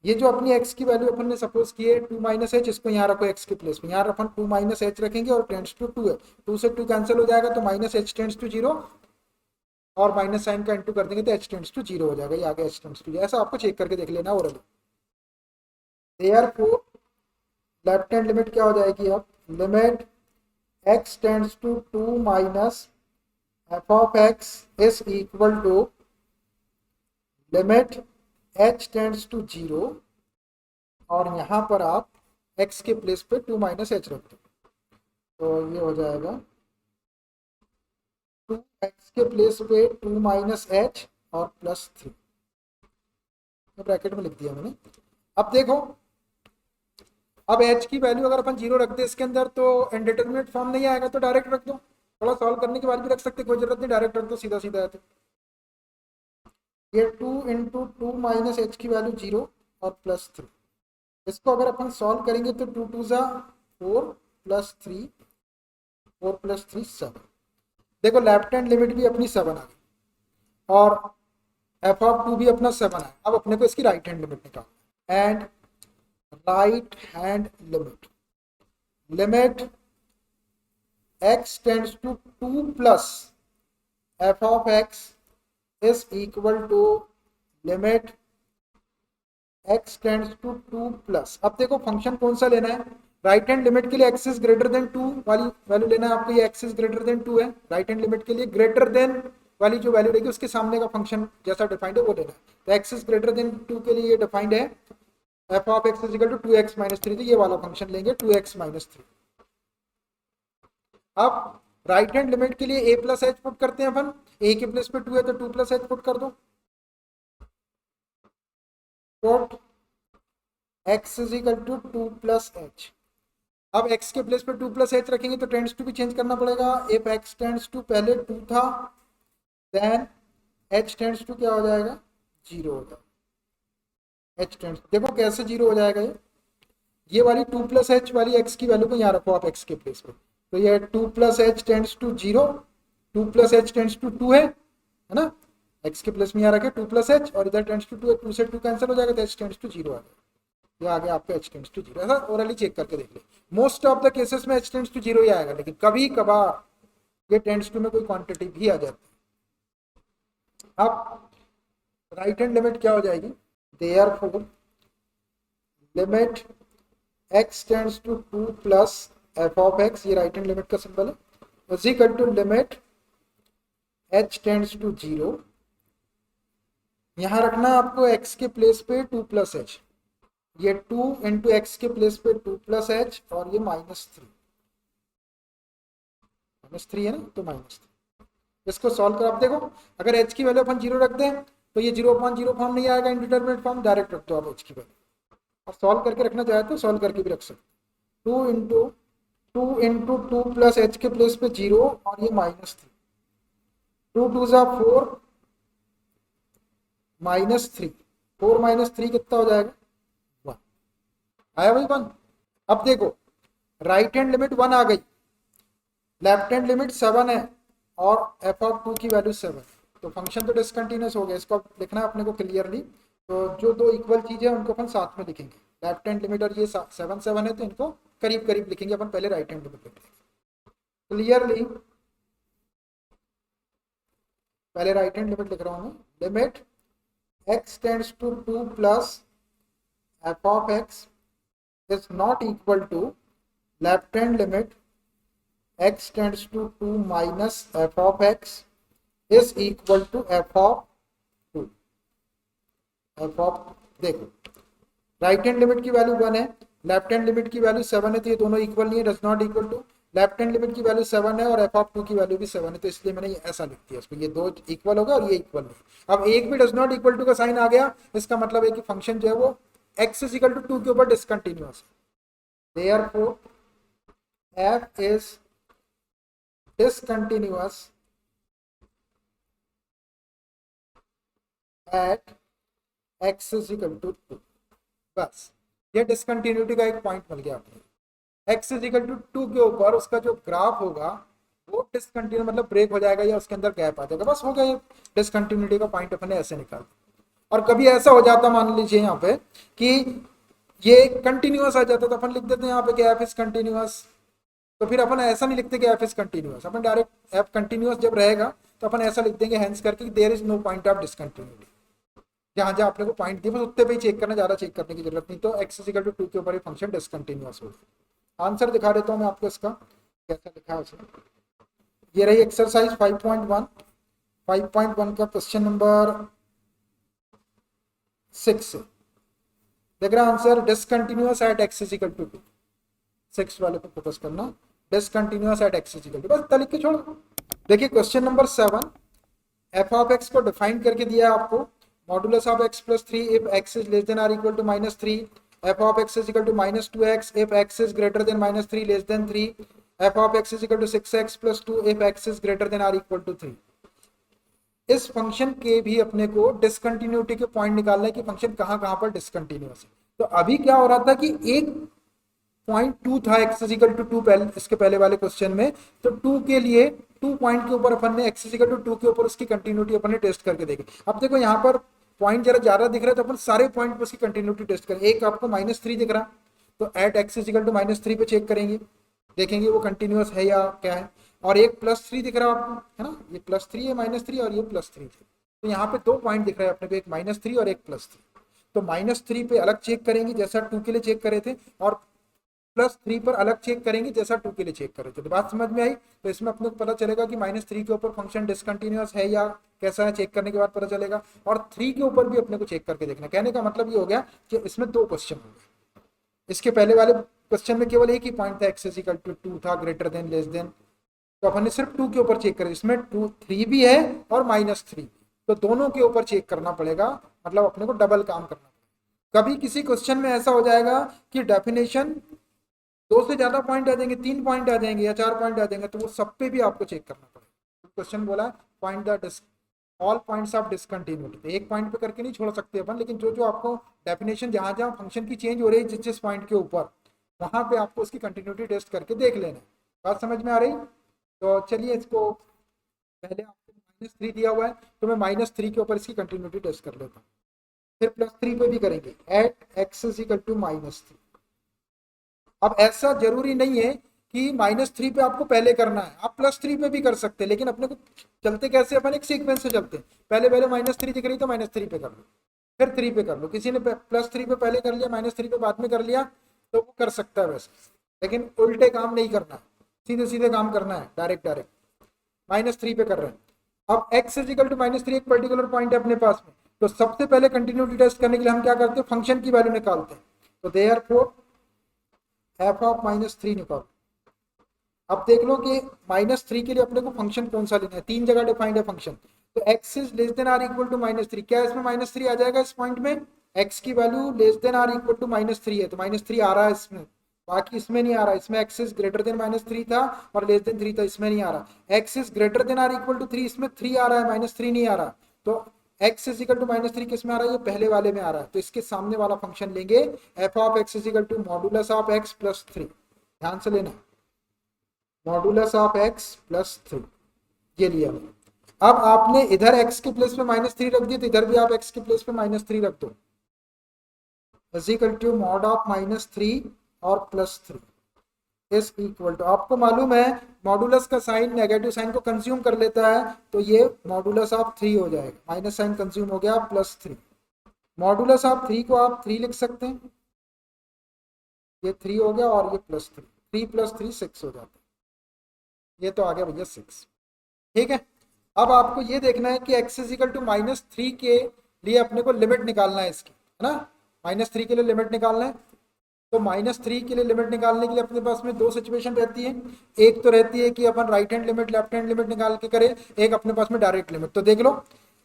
ये जो अपनी x की वैल्यू अपन ने सपोज की है 2 माइनस एच, इसको यहाँ रखो x के प्लेस में, यहाँ अपन 2 माइनस एच रखेंगे और टेंड्स टू 2 है, 2 से 2 कैंसिल हो जाएगा तो माइनस एच टेंड्स टू 0 और माइनस साइन का इंटू कर देंगे तो h टेंड्स टू 0 हो जाएगा, ये आगे h टेंड्स टू 0, ऐसा आपको चेक करके देख लेना orally. Therefore left hand limit क्या हो जाएगी, अब limit x tends to 2 minus f of x is equal to limit h tends to 0 और यहाँ पर आप x के प्लेस पे 2 माइनस एच रख दो, तो ये हो जाएगा 2x के प्लेस पे 2 माइनस एच और प्लस 3, ब्रैकेट में लिख दिया मैंने। अब देखो अब h की वैल्यू अगर अपन 0 रख दे इसके अंदर तो इनडिटरमिनेट फॉर्म नहीं आएगा, तो डायरेक्ट रख दो, थोड़ा सॉल्व करने के बाद भी रख सकते, कोई जरूरत नहीं, डायरेक्ट रख दो सीधा सीधा है। तो ये 2 इंटू 2 माइनस एच की वैल्यू 0 और प्लस 3, इसको अगर अपन सॉल्व करेंगे तो 2 2 जा 4 प्लस 3, 4 प्लस 3 7। देखो लेफ्ट हैंड लिमिट भी अपनी 7 आ गई और एफ ऑफ 2 भी अपना 7 है। अब अपने को इसकी राइट हैंड लिमिट निकाल, and right hand limit, limit x tends to 2 plus f of x is equal to limit x tends to 2 plus. अब देखो फंक्शन कौन सा लेना है, राइट हैंड लिमिट के लिए x इज ग्रेटर देन 2 वाली वैल्यू लेना है आपको, ये x इज ग्रेटर देन 2 है, राइट हैंड लिमिट के लिए ग्रेटर देन वाली जो वैल्यू रहेगी उसके सामने का फंक्शन जैसा डिफाइंड है वो लेना है। तो x इज ग्रेटर देन 2 के लिए ये डिफाइंड है f of x is equal to 2x minus 3, तो ये वाला फंक्शन लेंगे 2x माइनस 3। अब राइट हैंड लिमिट के लिए a प्लस एच पुट करते हैं अपन, a के प्लेस पे 2 है तो 2 प्लस एच पुट कर दो, put x is equal to 2 plus h. अब x के प्लेस पे 2 प्लस एच रखेंगे तो टेंड्स टू भी चेंज करना पड़ेगा, इफ x टेंड्स टू पहले 2 था देन h टेंड्स टू क्या हो जाएगा, 0 हो जाएगा, h टेंड्स, देखो कैसे 0 हो जाएगा, ये वाली 2 प्लस एच वाली x की वैल्यू को यहाँ रखो आप x के प्लेस पे, तो ये 2 plus h tends to 0, 2 plus h tends to 2 है ना, x के प्लेस में यहाँ रखे 2 प्लस एच और इधर टेंड्स टू 2 है, 2 से 2 कैंसिल हो जाएगा तो h टेंड्स टू 0 आ जाएगा। ये आ गया आपका h टेंड्स टू 0। ऐसा ओरली चेक करके देख ले, मोस्ट ऑफ द केसेस में h टेंड्स टू 0 ही आएगा, लेकिन कभी कभार ये टेंड्स टू में कोई क्वांटिटी भी आ जाती है। अब राइट हैंड लिमिट क्या हो जाएगी, therefore limit x tends to 2 plus f of x, ये राइट हैंड लिमिट का सिंबल है, is equal to limit h tends to 0, यहां रखना आपको x के प्लेस पे 2 प्लस एच, ये 2 इंटू एक्स के प्लेस पे 2 प्लस एच, और ये -3, -3 है ना, तो -3। इसको सॉल्व कर आप देखो, अगर h की वैल्यू अपन 0 रख दें तो ये 0/0 फॉर्म नहीं आएगा, इंडिटरमिनेट फॉर्म डायरेक्ट रख दो आप h की वैल्यू, और सॉल्व करके रखना चाहे तो सॉल्व करके भी रख सकते। 2 इंटू 2 प्लस एच के प्लेस पे 0, और ये -3, 2 2 जा 4, -3, 4 -3 कितना हो जाएगा, 1 आया भाई 1। अब देखो राइट हैंड लिमिट 1 आ गई, लेफ्ट हैंड लिमिट 7 है, और f ऑफ 2 की वैल्यू 7, तो फंक्शन तो डिसकंटिन्यूअस हो गया। इसको लिखना है अपने को क्लियरली, तो जो दो इक्वल चीजें हैं उनको अपन साथ में लिखेंगे, लेफ्ट हैंड लिमिट और ये 7 7 है, तो इनको करीब करीब लिखेंगे अपन, पहले राइट हैंड लिमिट लिखेंगे क्लियरली। पहले राइट हैंड लिमिट लिख रहा हूं मैं, limit x tends to 2 plus f of x is not equal to left hand limit x tends to 2 minus f of x is equal to f of 2, f of, देखो राइट हैंड लिमिट की वैल्यू 1 है, लेफ्ट हैंड लिमिट की वैल्यू 7 है, तो ये दोनों इक्वल नहीं है, does not equal to, left hand limit की वैल्यू 7 है और f ऑफ 2 की वैल्यू भी 7 है, तो इसलिए मैंने ऐसा लिख दिया इसको, ये दो इक्वल होगा और ये इक्वल नहीं। अब एक भी डज नॉट इक्वल टू का साइन आ गया, इसका मतलब है कि फंक्शन जो है वो x इज इक्वल टू 2 के ऊपर डिसकंटिन्यूअस है, therefore f is discontinuous at x is equal to 2। बस ये डिसकंटिन्यूटी का एक पॉइंट मिल गया आपको। x इज इक्वल टू 2 के ऊपर उसका जो ग्राफ होगा वो डिसकंटिन्यू मतलब ब्रेक हो जाएगा या उसके अंदर गैप आ जाएगा, बस हो गया, ये डिसकंटिन्यूटी का पॉइंट अपने ऐसे निकाल। और कभी ऐसा हो जाता मान लीजिए यहाँ पे कि ये कंटिन्यूअस आ जाता, तो अपन लिख देते हैं यहाँ पे कि f इज कंटिन्यूअस, तो फिर अपन ऐसा नहीं लिखते कि f इज कंटिन्यूअस, अपन डायरेक्ट f कंटिन्यूअस जब रहेगा तो अपन ऐसा लिख देंगे हेंस करके there is no point of discontinuity, जहां जहां आपने को पॉइंट दिए बस उतने पे ही चेक करना, ज्यादा चेक करने की जरूरत नहीं, तो x इज इक्वल टू 2 के ऊपर ये फंक्शन डिसकंटिन्यूअस होगा। आंसर दिखा देता हूं मैं आपको इसका कैसा लिखा है उसने, ये रही एक्सरसाइज 5.1, 5.1 का क्वेश्चन नंबर 6 देख रहा answer, discontinuous at x is equal to 2, 6 वाले पे फोकस करना, discontinuous at x is equal to, बस लिख के छोड़ो। देखिए question number 7, f of x को डिफाइन करके दिया है आपको, modulus of x plus 3 if x is less than or equal to -3, f of x is equal to -2x if x is greater than -3 less than 3, f of x is equal to 6x plus 2 if x is greater than or equal to 3। इस फंक्शन के भी अपने को डिसकंटिन्यूटी के पॉइंट निकालना है कि फंक्शन कहां कहां पर डिसकंटिन्यूअस है। तो अभी क्या हो रहा था कि एक पॉइंट 2 था x इज इक्वल टू 2 पहले, इसके पहले वाले क्वेश्चन में, तो 2 के लिए 2 पॉइंट के ऊपर अपन ने x इज इक्वल टू 2 के ऊपर उसकी कंटिन्यूटी अपन ने टेस्ट करके देखी। अब देखो यहाँ पर पॉइंट जरा ज्यादा दिख रहा है, तो अपन सारे पॉइंट पर उसकी कंटिन्यूटी टेस्ट करेंगे। एक आपको -3 दिख रहा, तो at x is equal to -3 पे चेक करेंगे, देखेंगे वो कंटिन्यूअस है या क्या है। और एक +3 दिख रहा है आपको, है ना, ये +3 है, -3 और ये +3 थे, तो यहाँ पे 2 पॉइंट दिख रहा है अपने को, एक -3 और एक +3, तो -3 पे अलग चेक करेंगे जैसा 2 के लिए चेक करे थे, और +3 पर अलग चेक करेंगे जैसा 2 के लिए चेक करे थे। तो बात समझ में आई, तो इसमें अपने को पता चलेगा कि -3 के ऊपर फंक्शन डिसकंटिन्यूअस है या कैसा है, चेक करने के बाद पता चलेगा। और 3 के ऊपर भी अपने को चेक करके देखना, कहने का मतलब ये हो गया कि इसमें 2 क्वेश्चन हो गए। इसके पहले वाले क्वेश्चन में केवल एक ही पॉइंट था, x इज इक्वल टू 2 था, ग्रेटर देन लेस देन, तो अपन ने सिर्फ 2 के ऊपर चेक करा, इसमें 2 3 भी है और -3 भी, तो दोनों के ऊपर चेक करना पड़ेगा, मतलब अपने को डबल काम करना पड़ेगा। कभी किसी क्वेश्चन में ऐसा हो जाएगा कि डेफिनेशन 2 से ज्यादा पॉइंट आ जाएंगे, 3 पॉइंट आ जाएंगे या 4 पॉइंट आ जाएंगे, तो वो सब पे भी आपको चेक करना पड़ेगा। क्वेश्चन बोला find the all points of discontinuity, तो एक पॉइंट पे करके नहीं छोड़ सकते अपन, लेकिन जो जो आपको डेफिनेशन जहां जहां फंक्शन की चेंज हो रही है जिस जिस पॉइंट के ऊपर, वहां पे आपको उसकी कंटिन्यूटी टेस्ट करके देख लेना। बात समझ में आ रही? तो चलिए इसको, पहले आपको -3 दिया हुआ है, तो मैं -3 के ऊपर इसकी कंटिन्यूटी टेस्ट कर लेता हूँ। फिर +3 पे भी करेंगे at x is equal to -3। अब ऐसा जरूरी नहीं है कि -3 पे आपको पहले करना है, आप +3 पे भी कर सकते हैं, लेकिन अपने को चलते कैसे, अपन एक सीक्वेंस से चलते हैं। पहले पहले -3 दिख रही तो -3 पे कर लो, फिर 3 पे कर लो। किसी ने +3 पे पहले कर लिया, -3 पे बाद में कर लिया, तो वो कर सकता है वैसे, लेकिन उल्टे काम नहीं करना है, सीधे सीधे काम करना है, डायरेक्ट डायरेक्ट। -3 पे कर रहे हैं। अब x इज इक्वल टू -3 एक पर्टिकुलर पॉइंट है अपने पास में, तो सबसे पहले कंटिन्यूटी टेस्ट करने के लिए हम क्या करते हैं, फंक्शन की वैल्यू निकालते हैं। तो देयरफॉर f ऑफ -3 निकालो। अब देख लो कि -3 के लिए अपने को फंक्शन कौन सा लेना है, 3 जगह डिफाइंड है फंक्शन। तो x is less than or equal to -3, क्या इसमें -3 आ जाएगा इस पॉइंट में, x की value less than or equal to -3 है, तो -3 आ रहा है इसमें, बाकी इसमें नहीं आ रहा। इसमें x इज ग्रेटर देन -3 था और लेस देन 3 था, इसमें नहीं आ रहा। x is greater than or equal to 3, इसमें 3 आ रहा है, -3 नहीं आ रहा। तो x इज इक्वल टू -3 किस में आ रहा है, ये पहले वाले में आ रहा है, तो इसके सामने वाला फंक्शन लेंगे f of x is equal to modulus of x plus 3। ध्यान से लेना, मॉडुलस ऑफ x प्लस 3 ये लिया। अब आपने इधर x के प्लेस पे -3 रख दिया, तो इधर भी आप x के प्लेस पे -3 रख दो, is equal to mod of -3 और +3 इज इक्वल टू, आपको मालूम है मॉडुलस का साइन नेगेटिव साइन को कंज्यूम कर लेता है, तो ये मॉडुलस ऑफ 3 हो जाएगा, माइनस साइन कंज्यूम हो गया, +3। मॉडुलस ऑफ 3 को आप 3 लिख सकते हैं, ये 3 हो गया और ये +3, 3 + 3 6 हो जाता है, ये तो आ गया भैया 6। ठीक है, अब आपको ये देखना है कि x इज इक्वल टू -3 के लिए अपने को लिमिट निकालना है इसकी, है ना, -3 के लिए लिमिट निकालना है। तो -3 के लिए लिमिट निकालने के लिए अपने पास में दो सिचुएशन रहती है, एक तो रहती है कि अपन right hand limit left hand limit निकाल के करें, एक अपने पास में डायरेक्ट लिमिट। तो देख लो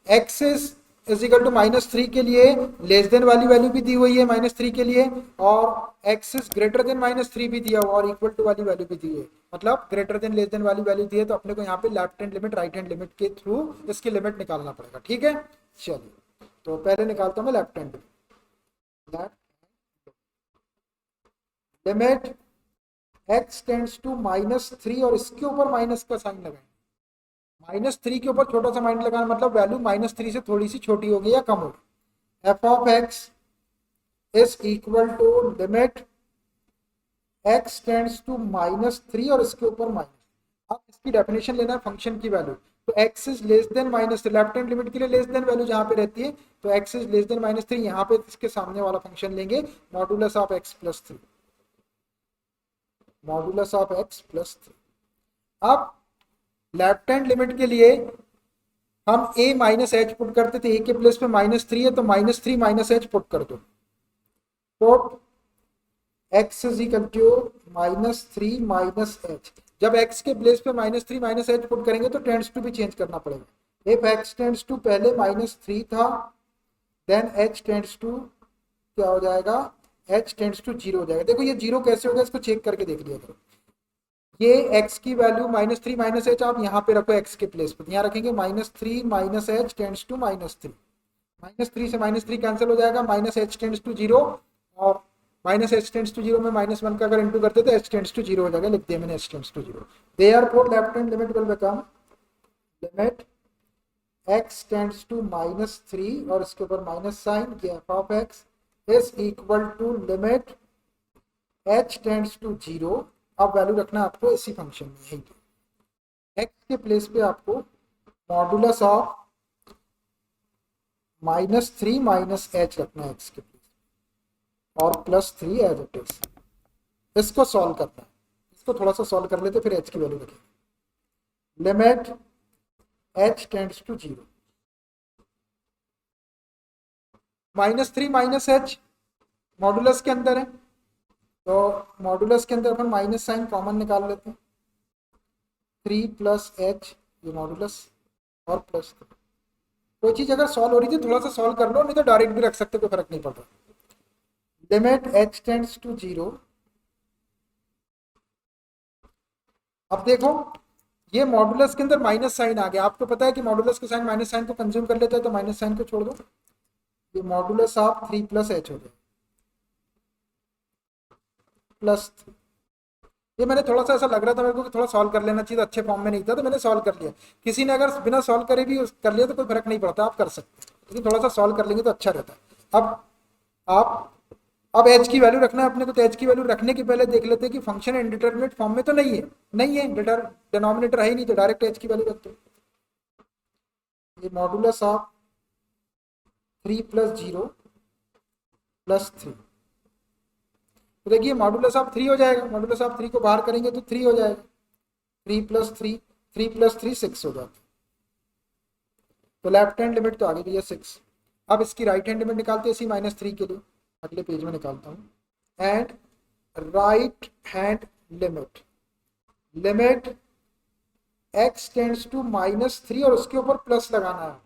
x इज इक्वल टू -3 के लिए लेस देन वाली वैल्यू भी दी हुई है -3 के लिए, और x इज ग्रेटर देन -3 भी दिया हुआ और इक्वल टू वाली वैल्यू भी दी है, मतलब ग्रेटर देन लेस देन वाली वैल्यू दी है, तो अपने को यहाँ पे left hand limit right hand limit के थ्रू इसकी लिमिट निकालना पड़ेगा। ठीक है, चलिए तो पहले निकालता हूँ मैं left hand limit x tends to -3 और इसके ऊपर माइनस का साइन लगाएंगे, -3 के ऊपर छोटा सा माइनस लगाना, मतलब वैल्यू -3 से थोड़ी सी छोटी हो गई या कम हो गई। f of x is equal to limit x tends to -3 और इसके ऊपर माइनस। अब इसकी डेफिनेशन लेना है फंक्शन की वैल्यू, तो x is less than -3, left hand limit के लिए लेस देन वैल्यू जहां पे रहती है, तो x इज लेस देन -3, यहाँ पे इसके सामने वाला फंक्शन लेंगे modulus of x plus 3, modulus of x plus 3। अब लेफ्ट हैंड लिमिट के लिए हम a माइनस एच पुट करते थे, a के प्लेस पे -3 है तो -3 - h पुट कर दो, put x is equal to -3 - h। जब x के प्लेस पे -3 - h पुट करेंगे तो टेंड्स टू भी चेंज करना पड़ेगा। इफ x टेंड्स टू पहले -3 था, देन h टेंड्स टू क्या हो जाएगा, h टेंड्स टू 0 हो जाएगा। देखो ये 0 कैसे होगा, इसको चेक करके देख लिया करो। ये x की वैल्यू -3 - h आप यहाँ पे रखो x के प्लेस पे, यहाँ रखेंगे -3 - h टेंड्स टू -3, -3 से -3 कैंसिल हो जाएगा, -h टेंड्स टू 0 और -h टेंड्स टू 0 में -1 का अगर इंटू करते तो h टेंड्स टू 0 हो जाएगा, लिख दिया मैंने h tends to 0। Therefore left hand limit will become limit x tends to -3 और इसके ऊपर माइनस साइन, ये f of x is equal to limit h tends to 0। अब वैल्यू रखना आपको इसी फंक्शन में, यही x के प्लेस पे आपको मॉडुलस ऑफ -3 - h रखना है x के प्लेस और +3 एज इट इज। इसको सॉल्व करना है, इसको थोड़ा सा सॉल्व कर लेते फिर h की वैल्यू रखेंगे। Limit h tends to 0, -3 - h modulus के अंदर है, तो मॉडुलस के अंदर अपन माइनस साइन कॉमन निकाल लेते हैं, 3 + h ये मॉडुलस और +3। कोई चीज अगर सॉल्व हो रही थी थोड़ा सा सॉल्व कर लो, नहीं तो डायरेक्ट भी रख सकते, कोई फर्क नहीं पड़ता। Limit h tends to 0। अब देखो ये मॉडुलस के अंदर माइनस साइन आ गया, आपको पता है कि मॉडुलस के साइन माइनस साइन को कंज्यूम कर लेता है, तो माइनस साइन को छोड़ दो, ये मॉडुलस ऑफ 3 + h हो जाए +3। ये मैंने थोड़ा सा ऐसा लग रहा था मेरे को कि थोड़ा सॉल्व कर लेना चाहिए, अच्छे फॉर्म में नहीं था तो मैंने सॉल्व कर लिया। किसी ने अगर बिना सॉल्व करे भी कर लिया तो कोई फर्क नहीं पड़ता, आप कर सकते हैं, लेकिन थोड़ा सा सॉल्व कर लेंगे तो अच्छा रहता है। अब आप अब एच की वैल्यू रखना है अपने को, तो एच की वैल्यू रखने के पहले देख लेते हैं कि फंक्शन इंडिटरमिनेट फॉर्म में तो नहीं है, नहीं है, डिनोमिनेटर है ही नहीं, तो डायरेक्ट एच की वैल्यू रखते हैं। ये मॉडुलस ऑफ 3 प्लस 0 प्लस 3, तो देखिए मॉडुलस ऑफ 3 हो जाएगा, मॉडुलस ऑफ 3 को बाहर करेंगे तो 3 हो जाएगा, 3 प्लस 3, 3 प्लस 3 6 हो जाता है। तो लेफ्ट हैंड लिमिट तो आ गई है 6। अब इसकी राइट हैंड लिमिट निकालते हैं इसी -3 के लिए, अगले पेज में निकालता हूँ। And right hand limit, limit x tends to -3 और उसके ऊपर प्लस लगाना है,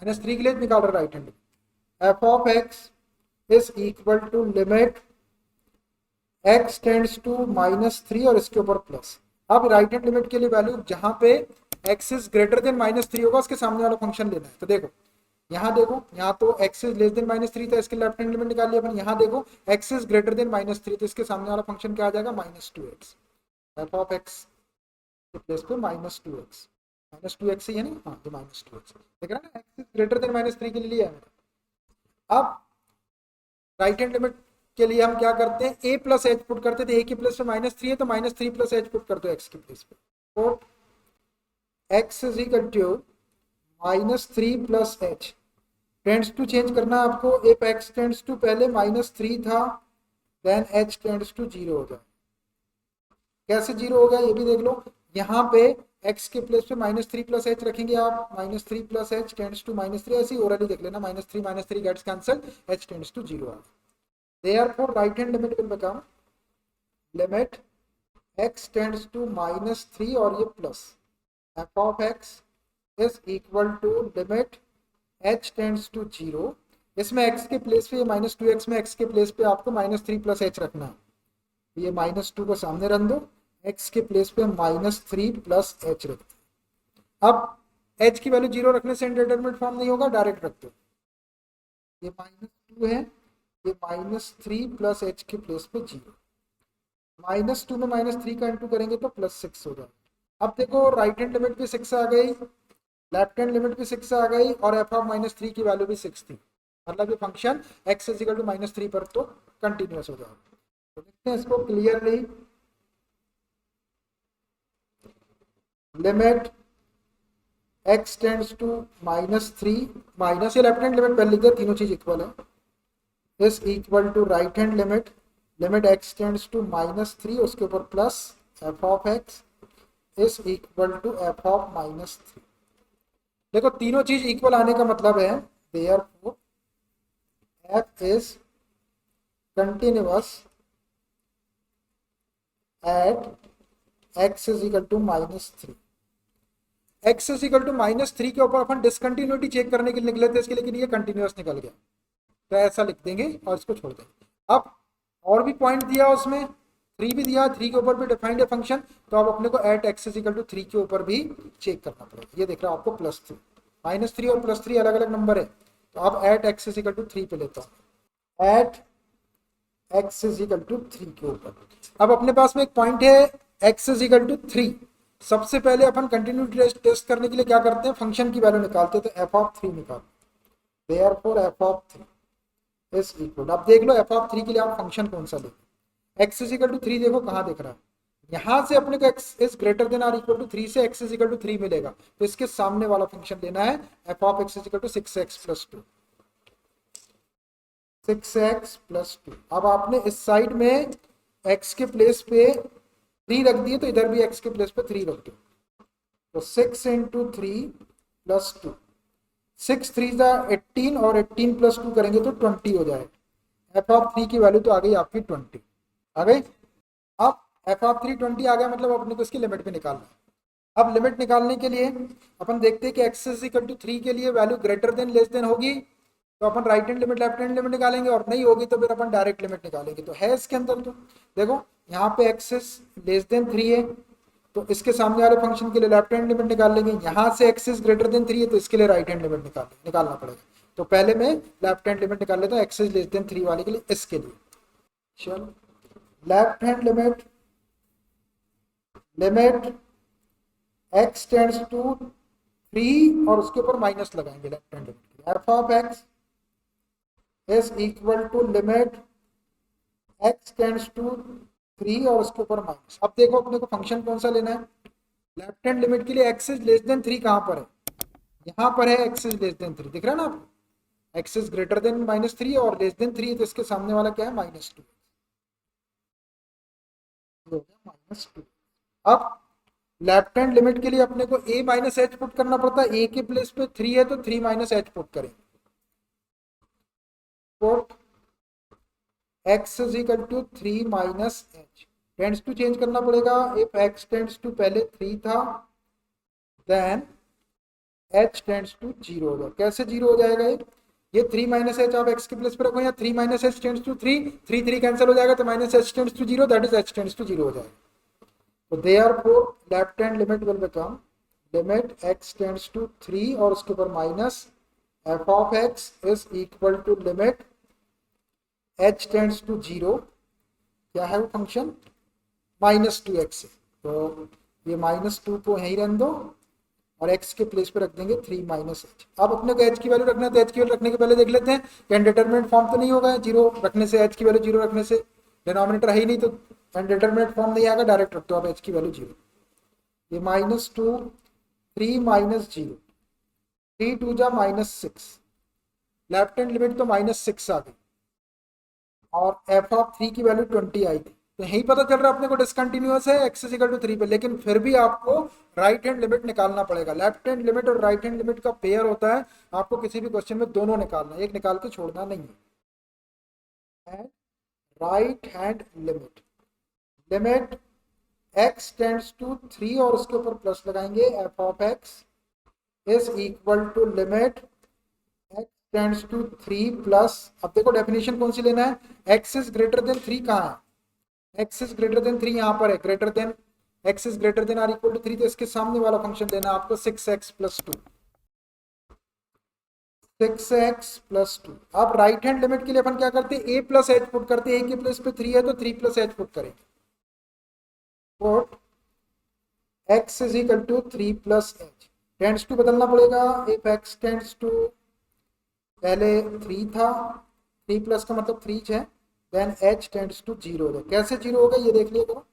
-3 के लिए निकाल रहा right hand. f of x is equal to limit x tends to -3 और इसके ऊपर प्लस। अब राइट हैंड लिमिट के लिए वैल्यू जहां पे x इज ग्रेटर देन -3 होगा उसके सामने वाला फंक्शन लेना है। तो देखो देखो यहाँ तो x इज लेस देन -3 था, इसके लेफ्ट हैंड लिमिट निकाल लिया अपन। यहाँ देखो x इज ग्रेटर देन -3, तो इसके सामने वाला फंक्शन क्या आ जाएगा, -2x। f ऑफ x के प्लेस पे -2x, -2x ही है ना, हाँ तो -2x देख रहा है ना, x इज ग्रेटर देन -3 के लिए लिया है मैंने। अब राइट हैंड लिमिट के लिए हम क्या करते हैं, a प्लस एच पुट करते थे, a की प्लेस पे -3 है तो -3 प्लस एच पुट कर दो x की प्लेस पे, तो x is equal to -3 plus h. Tends to change करना है आपको, इफ x टेंड्स टू पहले -3 था देन h टेंड्स टू 0 हो जाए। कैसे 0 हो गया ये भी देख लो, यहाँ पे x के प्लेस पे -3 प्लस एच रखेंगे आप, -3 प्लस एच टेंड्स टू -3, ऐसे ही ओरली देख लेना, -3 gets cancel, h tends to 0 आ गया। Therefore right hand limit will become limit x tends to -3 और ये plus f of x is equal to limit h tends to 0। इसमें x के प्लेस पे -2x में x के प्लेस पे आपको -3 प्लस h रखना है, ये -2 को सामने रख दो, x के प्लेस पे -3 प्लस h रख दो। अब h की वैल्यू 0 रखने से इंडिटरमिनेट फॉर्म नहीं होगा, डायरेक्ट रख दो, ये -2 है, ये -3 प्लस एच के प्लेस पे 0, -2 में -3 का इंटू करेंगे तो +6 हो जाएगा। अब देखो राइट हैंड लिमिट भी 6 आ गई, लेफ्ट हैंड लिमिट भी 6 आ गई, और एफ ऑफ -3 की वैल्यू भी 6 थी, मतलब ये function x is equal to -3 पर तो कंटिन्यूअस हो जाएगा। तो देखते हैं इसको clearly, limit x tends to -3 minus, ये लेफ्ट हैंड लिमिट पहले लिख दिया, तीनों चीज इक्वल है, is equal to right hand limit, limit x tends to -3 उसके ऊपर plus f of x is equal to f of -3। देखो तीनों चीज इक्वल आने का मतलब है therefore f is continuous at x is equal to -3। x is equal to -3 के ऊपर अपन डिसकंटिन्यूटी चेक करने के लिए निकले थे इसके, लेकिन ये कंटिन्यूअस निकल गया, तो ऐसा लिख देंगे और इसको छोड़ देंगे। अब और भी पॉइंट दिया उसमें, 3 भी दिया, 3 के ऊपर भी डिफाइंड है फंक्शन, तो अब अपने को at x is equal to 3 के ऊपर भी चेक करना पड़ेगा। ये देख रहा हूं आपको +3, -3 और +3 अलग अलग नंबर है, तो अब at x is equal to 3 पे लेता हूँ, at x is equal to 3 के ऊपर। अब अपने पास में एक पॉइंट है x इज इक्वल टू 3, सबसे पहले अपन कंटिन्यूटी टेस्ट करने के लिए क्या करते हैं, फंक्शन की वैल्यू निकालते हैं, तो f ऑफ 3 निकालते, therefore f of 3 is equal, अब देख लो f ऑफ 3 के लिए आप फंक्शन कौन सा लेंगे, x इज इक्वल टू 3 देखो कहाँ दिख रहा है, यहाँ से अपने को x is greater than or equal to 3 से x इज इक्वल टू 3 मिलेगा, तो इसके सामने वाला फंक्शन लेना है f of x is equal to 6x plus 2, 6x plus 2। अब आपने इस साइड में x के प्लेस पे 3 रख दिए, तो इधर भी x के प्लेस पे 3 रख दो, तो 6 इंटू 3 प्लस 2, 6 3 जा 18 और 18 प्लस 2 करेंगे तो 20 हो जाएगा। f ऑफ 3 की वैल्यू तो आ गई आपकी 20 आ गई। अब f ऑफ 3 20 आ गया, मतलब अपने को इसकी लिमिट पे निकालना है। अब लिमिट निकालने के लिए अपन देखते हैं कि x इज इक्वल टू 3 के लिए value greater than less than होगी तो अपन right hand limit left hand limit निकालेंगे, और नहीं होगी तो फिर अपन डायरेक्ट लिमिट निकालेंगे। तो है इसके अंदर, तो देखो यहाँ पे x इज लेस देन 3 है, तो इसके सामने वाले फंक्शन के लिए लेफ्ट हैंड लिमिट निकाल लेंगे, यहाँ से x इज ग्रेटर देन 3 है तो इसके लिए राइट हैंड लिमिट निकालना पड़ेगा। तो पहले मैं लेफ्ट हैंड लिमिट निकाल लेता हूँ x इज लेस देन 3 वाले के लिए, इसके लिए चलो left hand limit, limit x tends to 3 और उसके ऊपर माइनस लगाएंगे left hand limit, f of x is equal to limit x tends to 3 और उसके ऊपर माइनस। अब देखो अपने को फंक्शन कौन सा लेना है। लेफ्ट हैंड लिमिट के लिए x इज लेस देन 3 कहां पर है, यहां पर है x इज लेस देन 3, दिख रहा है ना आपको। x इज ग्रेटर देन -3 और लेस देन 3, तो इसके सामने वाला क्या है -2, -2। अब लेफ्ट हैंड लिमिट के लिए अपने को a माइनस एच पुट करना पड़ता है, a के प्लेस पे 3 है तो 3 माइनस एच पुट करें, put x is equal to 3 minus h. Tends to change करना पड़ेगा, इफ x टेंड्स टू पहले 3 था देन h टेंड्स टू 0 हो जाएगा। कैसे 0 हो जाएगा ये 3 माइनस एच आप x के प्लेस पे रखो, या 3 minus h tends to 3, 3 3 cancel हो जाएगा तो minus h tends to 0, that is h tends to 0 हो जाएगा। तो therefore left hand limit will become limit x tends to 3 और उसके ऊपर minus f of x is equal to limit h tends to 0, क्या है वो फंक्शन -2x। तो ये -2 को यहीं रहने दो और x के प्लेस पे रख देंगे 3 माइनस एच। अब अपने को h की वैल्यू रखना है, तो h की वैल्यू रखने के पहले देख लेते हैं कि अनडिटरमिनेट फॉर्म तो नहीं होगा, 0 रखने से h की वैल्यू 0 रखने से डिनोमिनेटर है ही नहीं, तो अनडिटरमिनेट फॉर्म नहीं आएगा, डायरेक्ट रख दो आप h की वैल्यू 0। ये -2 3 माइनस 0, 3 2 जा -6, लेफ्ट हैंड लिमिट तो -6 आ गई और f ऑफ 3 की वैल्यू 20 आई थी। तो यही पता चल रहा है अपने को डिसकंटिन्यूअस है x इज इक्वल टू 3 पे, लेकिन फिर भी आपको राइट हैंड लिमिट निकालना पड़ेगा। लेफ्ट हैंड लिमिट और राइट हैंड लिमिट का पेयर होता है, आपको किसी भी क्वेश्चन में दोनों निकालना है, एक निकाल के छोड़ना नहीं है। Right hand limit, limit x tends to 3 और उसके ऊपर प्लस लगाएंगे, f of x is equal to limit x tends to 3 plus, अब देखो डेफिनेशन कौन सी लेना है, x इज ग्रेटर देन 3 कहाँ है, x इज ग्रेटर देन 3 यहाँ पर है, greater than x is greater than or equal to 3, तो इसके सामने वाला फंक्शन देना है आपको 6x प्लस 2, 6x प्लस 2। अब राइट हैंड लिमिट के लिए अपन क्या करते हैं, a प्लस एच पुट करते हैं, a के प्लेस पे 3 है तो 3 प्लस एच पुट करेंगे, put x is equal to 3 plus h. Tends to बदलना पड़ेगा, इफ x टेंड्स टू पहले 3 था, 3 प्लस का मतलब 3 है, देन h टेंड्स टू 0 हो जाए। कैसे 0 होगा ये देख लिया करो,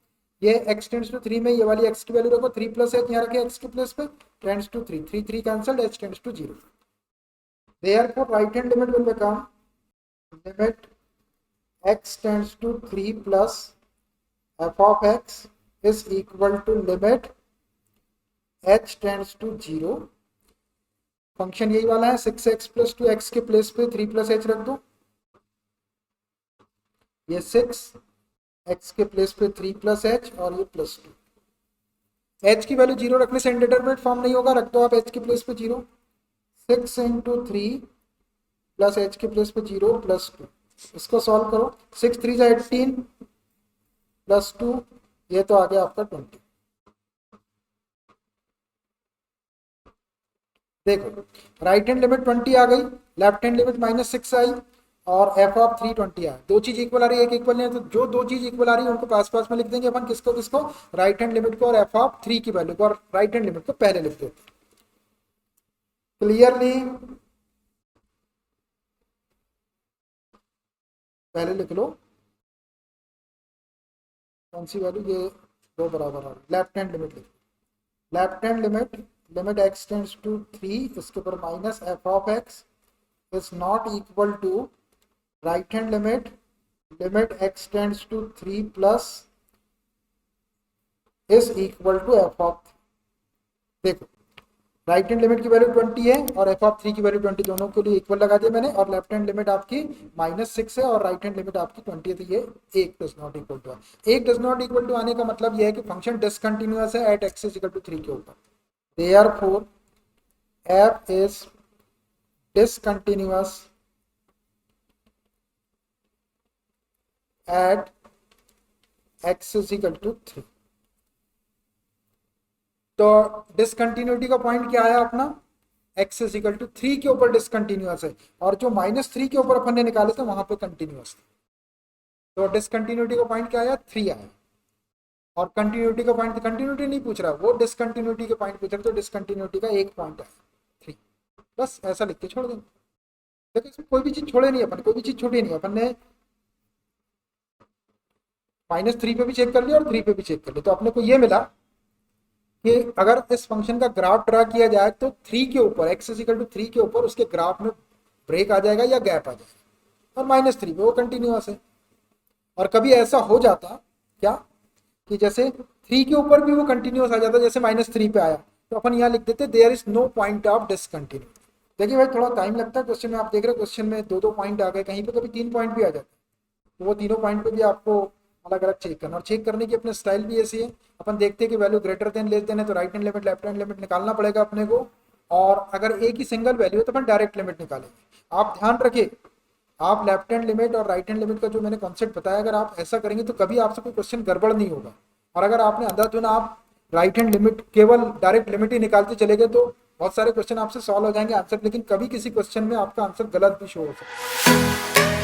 ये x टेंड्स टू 3 में ये वाली x की वैल्यू रखो, 3 प्लस h यहाँ रखे x के प्लेस पे, tends to 3, 3 3 cancelled, h tends to 0। Therefore right hand limit will become limit x tends to 3 plus f of x is equal to limit h tends to 0। Function यही वाला है, 6x प्लस 2, x के प्लेस पे 3 प्लस h रख दो, ये 6 x के प्लेस पे 3 प्लस h और ये प्लस 2। h की वैल्यू 0 रखने से इनडिटरमिनेट फॉर्म नहीं होगा, रख दो आप h के प्लेस पे 0, 6 इंटू 3 प्लस h के प्लेस पे 0 प्लस 2। इसको सॉल्व करो, 6 3 18 प्लस 2, ये तो आ गया आपका 20। देखो राइट हैंड लिमिट 20 आ गई, लेफ्ट हैंड लिमिट -6 आई और f ऑफ 3 20 आया। दो चीज इक्वल आ रही है, एक इक्वल नहीं है, तो जो दो चीज इक्वल आ रही है उनको पास पास में लिख देंगे अपन, किसको किसको, राइट हैंड लिमिट को और f ऑफ 3 की वैल्यू को, और राइट हैंड लिमिट को पहले लिख देते क्लियरली, पहले लिख लो कौन सी वैल्यू, ये दो बराबर आ रही। लेफ्ट हैंड लिमिट लिख, left hand limit limit x tends to 3 इसके ऊपर minus f of x is not equal to right hand limit limit x tends to 3 plus is equal to f of 3। देखो राइट हैंड लिमिट की वैल्यू 20 है और f ऑफ 3 की वैल्यू 20, दोनों के लिए इक्वल लगा दिया मैंने, और लेफ्ट हैंड लिमिट आपकी -6 है और राइट हैंड लिमिट आपकी 20 है, तो ये एक डज नॉट इक्वल टू, एक डज नॉट इक्वल टू आने का मतलब ये है कि फंक्शन डिसकंटिन्यूअस है at x is equal to 3 के ऊपर। Therefore, f is discontinuous at x is equal to 3। तो डिसकंटिन्यूटी का पॉइंट क्या है अपना, x इज इक्वल टू 3 के ऊपर डिसकंटिन्यूअस है, और जो -3 के ऊपर अपन ने निकाले थे वहां पे कंटिन्यूअस थे। तो डिसकंटिन्यूटी का पॉइंट क्या आया, 3 आया, और कंटिन्यूटी का पॉइंट, कंटिन्यूटी नहीं पूछ रहा वो, डिसकंटिन्यूटी के पॉइंट पूछ रहा, तो डिसकंटिन्यूटी का एक पॉइंट है 3, बस ऐसा लिख के छोड़ देंगे। देखो इसमें कोई भी चीज छोड़े नहीं अपन, कोई भी चीज छोड़ी नहीं अपन ने, -3 पे भी चेक कर लिया और 3 पे भी चेक कर लिया, तो अपने को ये मिला कि अगर इस फंक्शन का ग्राफ ड्रा किया जाए तो 3 के ऊपर x इक्वल टू 3 के ऊपर उसके ग्राफ में ब्रेक आ जाएगा या गैप आ जाएगा, और -3 पे वो कंटिन्यूअस है। और कभी ऐसा हो जाता क्या कि जैसे 3 के ऊपर भी वो कंटिन्यूअस आ जाता, जैसे -3 पे आया, तो अपन यहाँ लिख देते there is no point of discontinue. देखिए भाई थोड़ा टाइम लगता है क्वेश्चन में, आप देख रहे हो क्वेश्चन में 2-2 पॉइंट आ गए, कहीं पे कभी 3 पॉइंट भी आ जाते हैं, तो वो तीनों पॉइंट पे भी आपको अलग अलग चेक करना, और चेक करने की अपने स्टाइल भी ऐसी है, अपन देखते हैं कि value greater than less then है तो right hand limit left hand limit निकालना पड़ेगा अपने को, और अगर एक ही सिंगल वैल्यू है तो अपन डायरेक्ट लिमिट निकालेंगे। आप ध्यान रखिए, आप लेफ्ट हैंड लिमिट और राइट हैंड लिमिट का जो मैंने कॉन्सेप्ट बताया, अगर आप ऐसा करेंगे तो कभी आपसे कोई क्वेश्चन गड़बड़ नहीं होगा। और अगर आपने अंधाधुन आप राइट हैंड लिमिट केवल डायरेक्ट लिमिट ही निकालते चले गए तो बहुत सारे क्वेश्चन आपसे सॉल्व हो जाएंगे आंसर, लेकिन कभी किसी क्वेश्चन में आपका आंसर गलत भी शो हो सकता है।